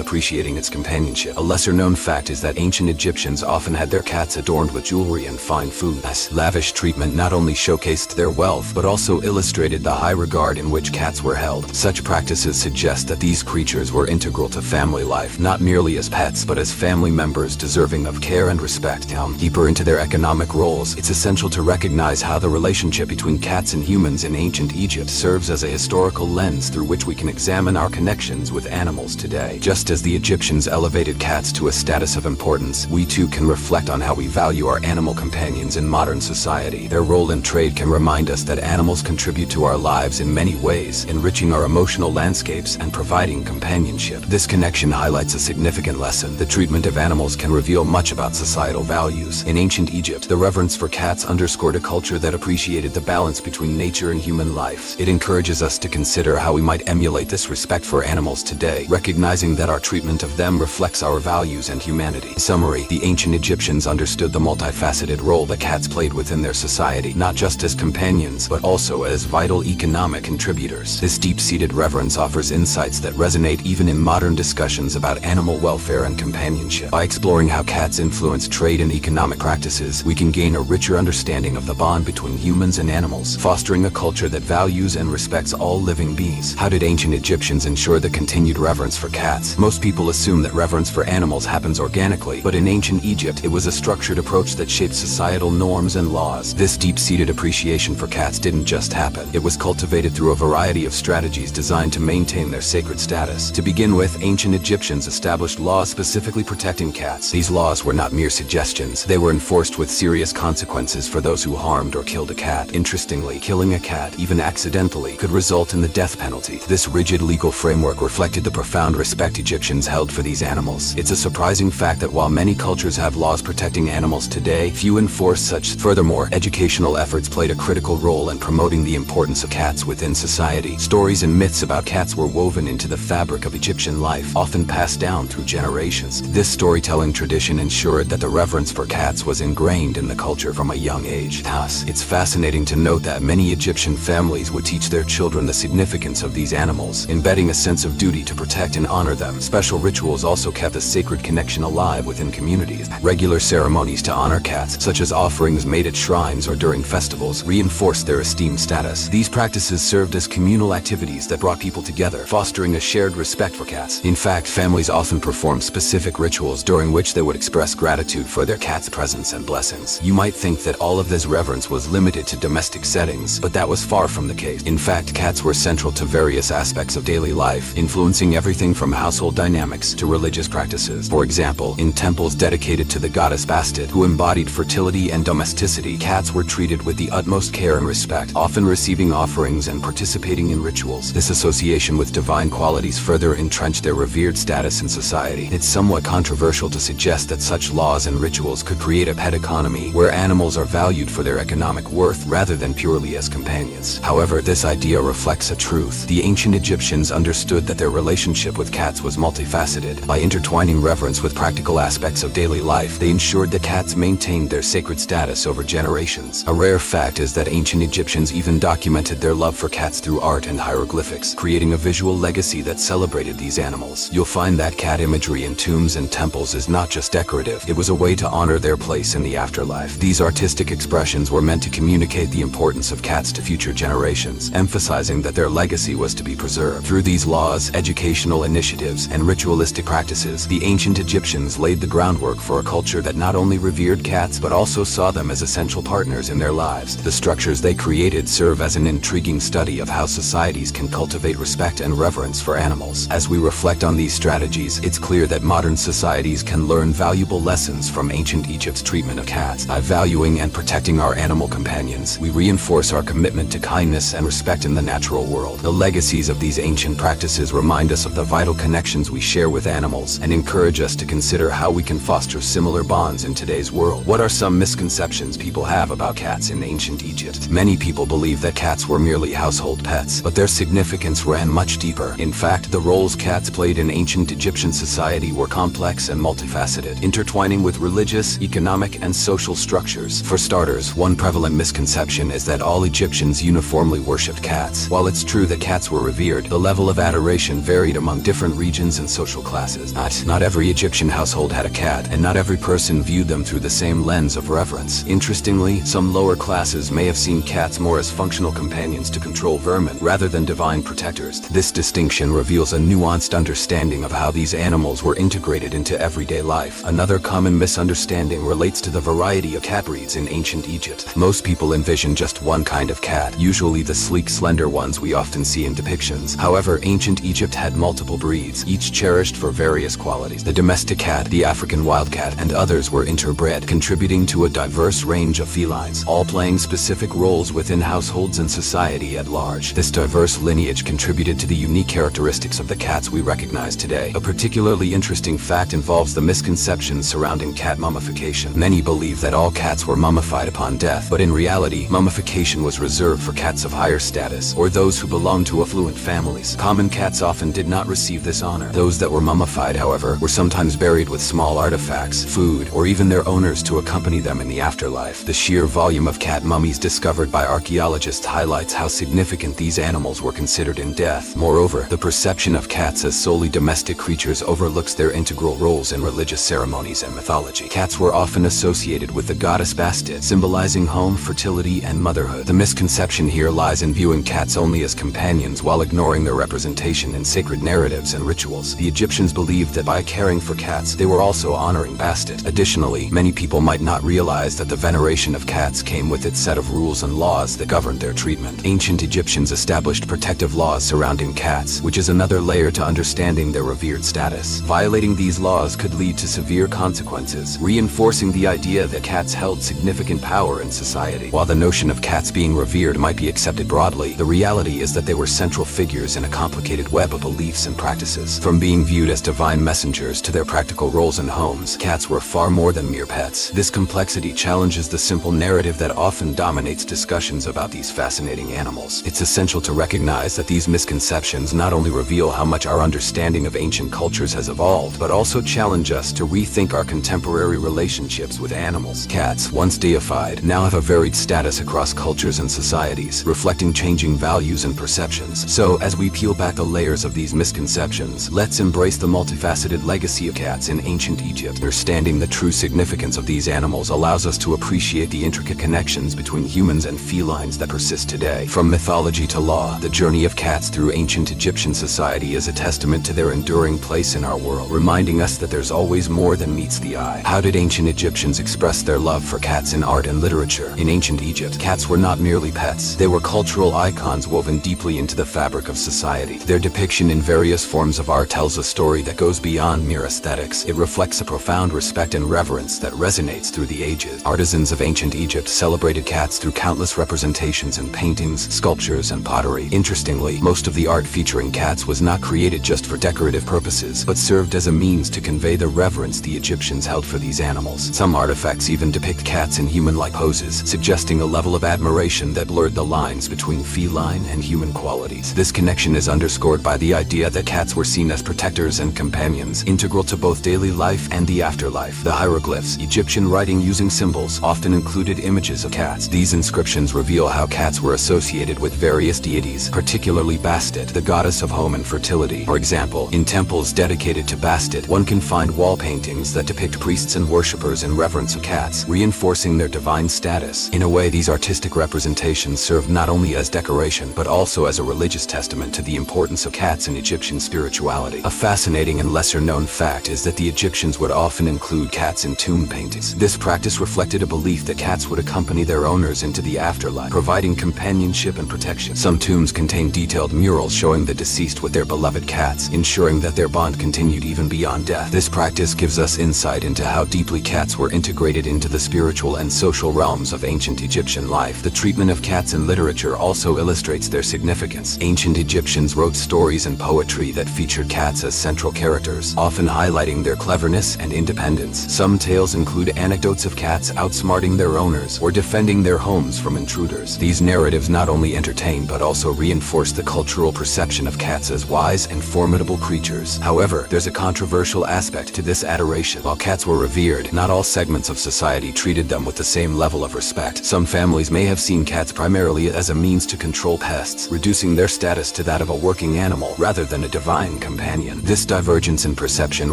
appreciating its companionship. A lesser-known fact is that ancient Egyptians often had their cats adorned with jewelry and fine food. This lavish treatment not only showcased their wealth, but also illustrated the high regard in which cats were held. Such practices suggest that these creatures were integral to family life, not merely as pets, but as family members deserving of care and respect. Deeper into their economic roles, it's essential to recognize how the relationship between cats and humans in ancient Egypt serves as a historical lens through which we can examine our connections with animals today. Just as the Egyptians elevated cats to a status of importance, we too can reflect on how we value our animal companions in modern society. Their role in trade can remind us that animals contribute to our lives in many ways, enriching our emotional landscapes and providing companionship. This connection highlights a significant lesson. The treatment of animals can reveal much about societal values. In ancient Egypt, the reverence for cats underscored a culture that appreciated the balance between nature and human life. It encourages us to consider how we might emulate this respect for animals today, recognizing that our treatment of them reflects our values and humanity. In summary, the ancient Egyptians understood the multifaceted role that cats played within their society, not just as companions, but also as vital economic contributors. This deep-seated reverence offers insights that resonate even in modern discussions about animal welfare and companionship. By exploring how cats influence trade and economic practices, we can gain a richer understanding of the bond between humans and animals, fostering a culture that values and respects all living beings. How did ancient Egyptians ensure the continued reverence for cats? Most people assume that reverence for animals happens organically, but in ancient Egypt, it was a structured approach that shaped societal norms and laws. This deep-seated appreciation for cats didn't just happen. It was cultivated through a variety of strategies designed to maintain their sacred status. To begin with, ancient Egyptians established laws specifically protecting cats. These laws were not mere suggestions. They were enforced with serious consequences for those who harmed or killed a cat. Interestingly, killing a cat, even accidentally, could result in the death penalty. This rigid legal framework reflected the profound respect Egyptians held for these animals. It's a surprising fact that while many cultures have laws protecting animals today, few enforce such. Furthermore, educational efforts played a critical role in promoting the importance of cats within society. Stories and myths about cats were woven into the fabric of Egyptian life, often passed down through generations. This storytelling tradition ensured that the reverence for cats was ingrained in the culture from a young age. Thus, it's fascinating to note that many Egyptian families would teach their children the significance of these animals, embedding a sense of duty to protect and honor them. Special rituals also kept a sacred connection alive within communities. Regular ceremonies to honor cats, such as offerings made at shrines or during festivals, reinforced their esteemed status. These practices served as communal activities that brought people together, fostering a shared respect for cats. In fact, families often performed specific rituals during which they would express gratitude for their cat's presence and blessings. You might think that all of this reverence was limited to domestic settings, but that was far from the case. In fact, cats were central to various aspects of daily life, influencing everything from household dynamics to religious practices. For example, in temples dedicated to the goddess Bastet, who embodied fertility and domesticity, cats were treated with the utmost care and respect, often receiving offerings and participating in rituals. This association with divine qualities further entrenched their revered status in society. It's somewhat controversial to suggest that such laws and rituals could create a pet economy where animals are valued for their economic worth rather than purely as companions. However, this idea reflects a truth. The ancient Egyptians understood that their relationship with cats was multifaceted. By intertwining reverence with practical aspects of daily life, they ensured that cats maintained their sacred status over generations. A rare fact is that ancient Egyptians even documented their love for cats through art and hieroglyphics, creating a visual legacy that celebrated these animals. You'll find that cat imagery in tombs and temples is not just decorative, it was a way to honor their place in the afterlife. These artistic expressions were meant to communicate the importance of cats to future generations, emphasizing that their legacy was to be preserved. Through these laws, educational initiatives, and ritualistic practices, the ancient Egyptians laid the groundwork for a culture that not only revered cats but also saw them as essential partners in their lives. The structures they created serve as an intriguing study of how societies can cultivate respect and reverence for animals. As we reflect on these strategies, it's clear that modern societies can learn valuable lessons from ancient Egypt's treatment of cats. By valuing and protecting our animal companions, we reinforce our commitment to kindness and respect in the natural world. The legacies of these ancient practices remind us of the vital connections we share with animals and encourage us to consider how we can foster similar bonds in today's world. What are some misconceptions people have about cats in ancient Egypt? Many people believe that cats were merely household pets, but their significance ran much deeper. In fact, the roles cats played in ancient Egyptian society were complex and multifaceted. multifaceted, intertwining with religious, economic, and social structures. For starters, one prevalent misconception is that all Egyptians uniformly worshipped cats. While it's true that cats were revered, the level of adoration varied among different regions and social classes. Not every Egyptian household had a cat, and not every person viewed them through the same lens of reverence. Interestingly, some lower classes may have seen cats more as functional companions to control vermin, rather than divine protectors. This distinction reveals a nuanced understanding of how these animals were integrated into everyday life. Another common misunderstanding relates to the variety of cat breeds in ancient Egypt. Most people envision just one kind of cat, usually the sleek, slender ones we often see in depictions. However, ancient Egypt had multiple breeds, each cherished for various qualities. The domestic cat, the African wildcat, and others were interbred, contributing to a diverse range of felines, all playing specific roles within households and society at large. This diverse lineage contributed to the unique characteristics of the cats we recognize today. A particularly interesting fact involves the misconceptions surrounding cat mummification. Many believe that all cats were mummified upon death, but in reality, mummification was reserved for cats of higher status, or those who belonged to affluent families. Common cats often did not receive this honor. Those that were mummified, however, were sometimes buried with small artifacts, food, or even their owners to accompany them in the afterlife. The sheer volume of cat mummies discovered by archaeologists highlights how significant these animals were considered in death. Moreover, the perception of cats as solely domestic creatures overlooks their integral roles in religious ceremonies and mythology. Cats were often associated with the goddess Bastet, symbolizing home, fertility, and motherhood. The misconception here lies in viewing cats only as companions while ignoring their representation in sacred narratives and rituals. The Egyptians believed that by caring for cats, they were also honoring Bastet. Additionally, many people might not realize that the veneration of cats came with its set of rules and laws that governed their treatment. Ancient Egyptians established protective laws surrounding cats, which is another layer to understanding their revered status. Violating these laws could lead to severe consequences, reinforcing the idea that cats held significant power in society. While the notion of cats being revered might be accepted broadly, the reality is that they were central figures in a complicated web of beliefs and practices. From being viewed as divine messengers to their practical roles in homes, cats were far more than mere pets. This complexity challenges the simple narrative that often dominates discussions about these fascinating animals. It's essential to recognize that these misconceptions not only reveal how much our understanding of ancient cultures has evolved, but also challenge us to rethink our contemporary relationships with animals. Cats, once deified, now have a varied status across cultures and societies, reflecting changing values and perceptions. So, as we peel back the layers of these misconceptions, let's embrace the multifaceted legacy of cats in ancient Egypt. Understanding the true significance of these animals allows us to appreciate the intricate connections between humans and felines that persist today. From mythology to law, the journey of cats through ancient Egyptian society is a testament to their enduring place in our world, reminding us that there's always more than meets the eye. How did ancient Egyptians express their love for cats in art and literature? In ancient Egypt, cats were not merely pets. They were cultural icons woven deeply into the fabric of society. Their depiction in various forms of art tells a story that goes beyond mere aesthetics. It reflects a profound respect and reverence that resonates through the ages. Artisans of ancient Egypt celebrated cats through countless representations in paintings, sculptures, and pottery. Interestingly, most of the art featuring cats was not created just for decorative purposes, but served as a means to convey the reverence the Egyptians held for these animals. Some artifacts even depict cats in human-like poses, suggesting a level of admiration that blurred the lines between feline and human qualities. This connection is underscored by the idea that cats were seen as protectors and companions, integral to both daily life and the afterlife. The hieroglyphs, Egyptian writing using symbols, often included images of cats. These inscriptions reveal how cats were associated with various deities, particularly Bastet, the goddess of home and fertility. For example, in temples dedicated to Bastet, one can find wall paintings that depict priests and worshippers in reverence of cats, reinforcing their divine status. In a way, these artistic representations serve not only as decoration, but also as a religious testament to the importance of cats in Egyptian spirituality. A fascinating and lesser-known fact is that the Egyptians would often include cats in tomb paintings. This practice reflected a belief that cats would accompany their owners into the afterlife, providing companionship and protection. Some tombs contain detailed murals showing the deceased with their beloved cats, ensuring that their bond continued even beyond death. This practice gives us insight into how deeply cats were integrated into the spiritual and social realms of ancient Egyptian life. The treatment of cats in literature also illustrates their significance. Ancient Egyptians wrote stories and poetry that featured cats as central characters, often highlighting their cleverness and independence. Some tales include anecdotes of cats outsmarting their owners or defending their homes from intruders. These narratives not only entertain but also reinforce the cultural perception of cats as wise and formidable creatures. However, there's a controversial aspect aspect to this adoration. While cats were revered, not all segments of society treated them with the same level of respect. Some families may have seen cats primarily as a means to control pests, reducing their status to that of a working animal rather than a divine companion. This divergence in perception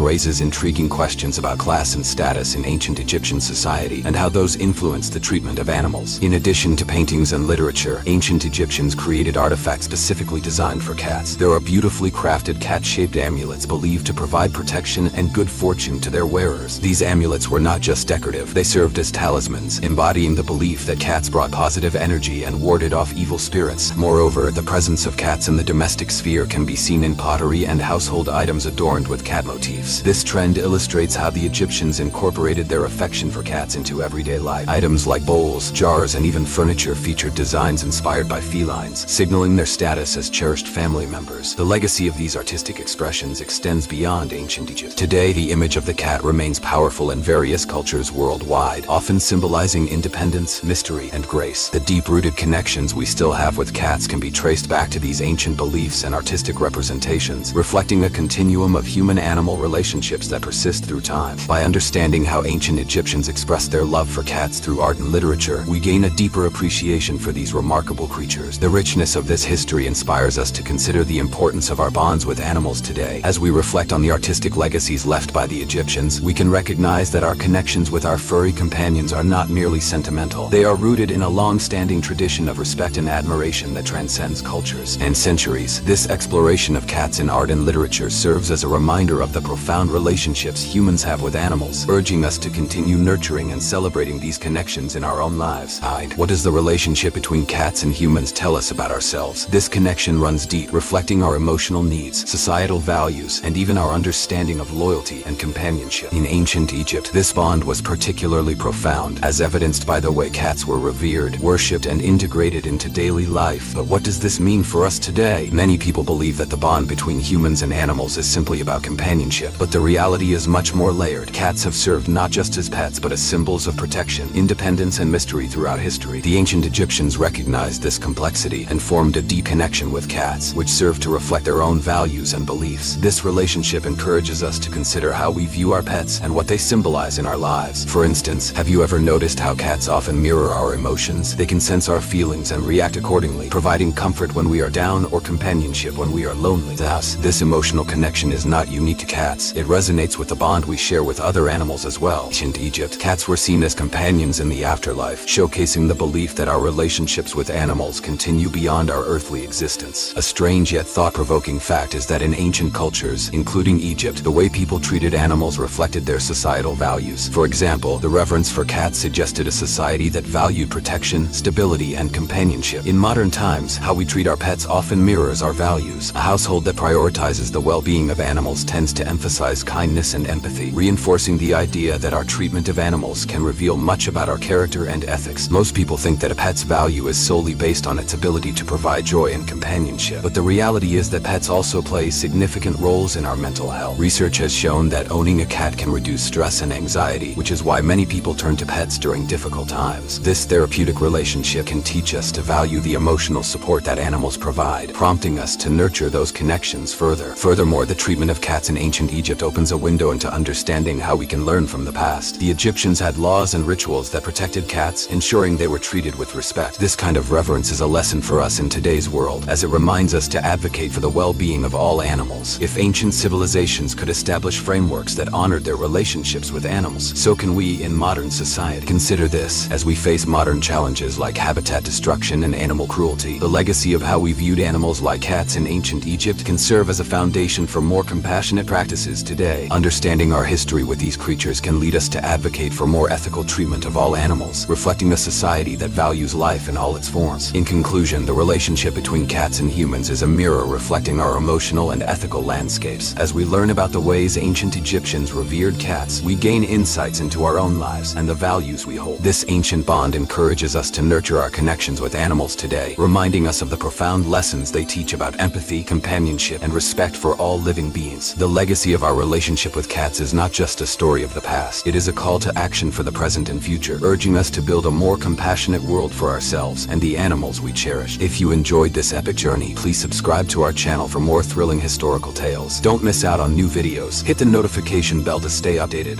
raises intriguing questions about class and status in ancient Egyptian society and how those influenced the treatment of animals. In addition to paintings and literature, ancient Egyptians created artifacts specifically designed for cats. There are beautifully crafted cat-shaped amulets believed to provide protection and good fortune to their wearers. These amulets were not just decorative, they served as talismans, embodying the belief that cats brought positive energy and warded off evil spirits. Moreover, the presence of cats in the domestic sphere can be seen in pottery and household items adorned with cat motifs. This trend illustrates how the Egyptians incorporated their affection for cats into everyday life. Items like bowls, jars, and even furniture featured designs inspired by felines, signaling their status as cherished family members. The legacy of these artistic expressions extends beyond ancient Egypt. Today, the image of the cat remains powerful in various cultures worldwide, often symbolizing independence, mystery, and grace. The deep-rooted connections we still have with cats can be traced back to these ancient beliefs and artistic representations, reflecting a continuum of human-animal relationships that persist through time. By understanding how ancient Egyptians expressed their love for cats through art and literature, we gain a deeper appreciation for these remarkable creatures. The richness of this history inspires us to consider the importance of our bonds with animals today. As we reflect on the artistic legacies left by the Egyptians, we can recognize that our connections with our furry companions are not merely sentimental. They are rooted in a long-standing tradition of respect and admiration that transcends cultures and centuries. This exploration of cats in art and literature serves as a reminder of the profound relationships humans have with animals, urging us to continue nurturing and celebrating these connections in our own lives. What does the relationship between cats and humans tell us about ourselves? This connection runs deep, reflecting our emotional needs, societal values, and even our understanding of loyalty and companionship. In ancient Egypt, this bond was particularly profound, as evidenced by the way cats were revered, worshipped, and integrated into daily life. But what does this mean for us today? Many people believe that the bond between humans and animals is simply about companionship, but the reality is much more layered. Cats have served not just as pets, but as symbols of protection, independence, and mystery throughout history. The ancient Egyptians recognized this complexity and formed a deep connection with cats, which served to reflect their own values and beliefs. This relationship encourages us to consider how we view our pets and what they symbolize in our lives. For instance, have you ever noticed how cats often mirror our emotions? They can sense our feelings and react accordingly, providing comfort when we are down or companionship when we are lonely. Thus, this emotional connection is not unique to cats. It resonates with the bond we share with other animals as well. In ancient Egypt, cats were seen as companions in the afterlife, showcasing the belief that our relationships with animals continue beyond our earthly existence. A strange yet thought-provoking fact is that in ancient cultures, including Egypt, the way people treated animals reflected their societal values. For example, the reverence for cats suggested a society that valued protection, stability, and companionship. In modern times, how we treat our pets often mirrors our values. A household that prioritizes the well-being of animals tends to emphasize kindness and empathy, reinforcing the idea that our treatment of animals can reveal much about our character and ethics. Most people think that a pet's value is solely based on its ability to provide joy and companionship, but the reality is that pets also play significant roles in our mental health. Research has shown that owning a cat can reduce stress and anxiety, which is why many people turn to pets during difficult times. This therapeutic relationship can teach us to value the emotional support that animals provide, prompting us to nurture those connections further. Furthermore, the treatment of cats in ancient Egypt opens a window into understanding how we can learn from the past. The Egyptians had laws and rituals that protected cats, ensuring they were treated with respect. This kind of reverence is a lesson for us in today's world, as it reminds us to advocate for the well-being of all animals. If ancient civilizations could establish frameworks that honored their relationships with animals, so can we in modern society. Consider this: as we face modern challenges like habitat destruction and animal cruelty, the legacy of how we viewed animals like cats in ancient Egypt can serve as a foundation for more compassionate practices today. Understanding our history with these creatures can lead us to advocate for more ethical treatment of all animals, reflecting a society that values life in all its forms. In conclusion, the relationship between cats and humans is a mirror reflecting our emotional and ethical landscapes. As we learn about the ways ancient Egyptians revered cats, we gain insights into our own lives and the values we hold. This ancient bond encourages us to nurture our connections with animals today, reminding us of the profound lessons they teach about empathy, companionship, and respect for all living beings. The legacy of our relationship with cats is not just a story of the past. It is a call to action for the present and future, urging us to build a more compassionate world for ourselves and the animals we cherish. If you enjoyed this epic journey, please subscribe to our channel for more thrilling historical tales. Don't miss out on new videos. Hit Hit the notification bell to stay updated.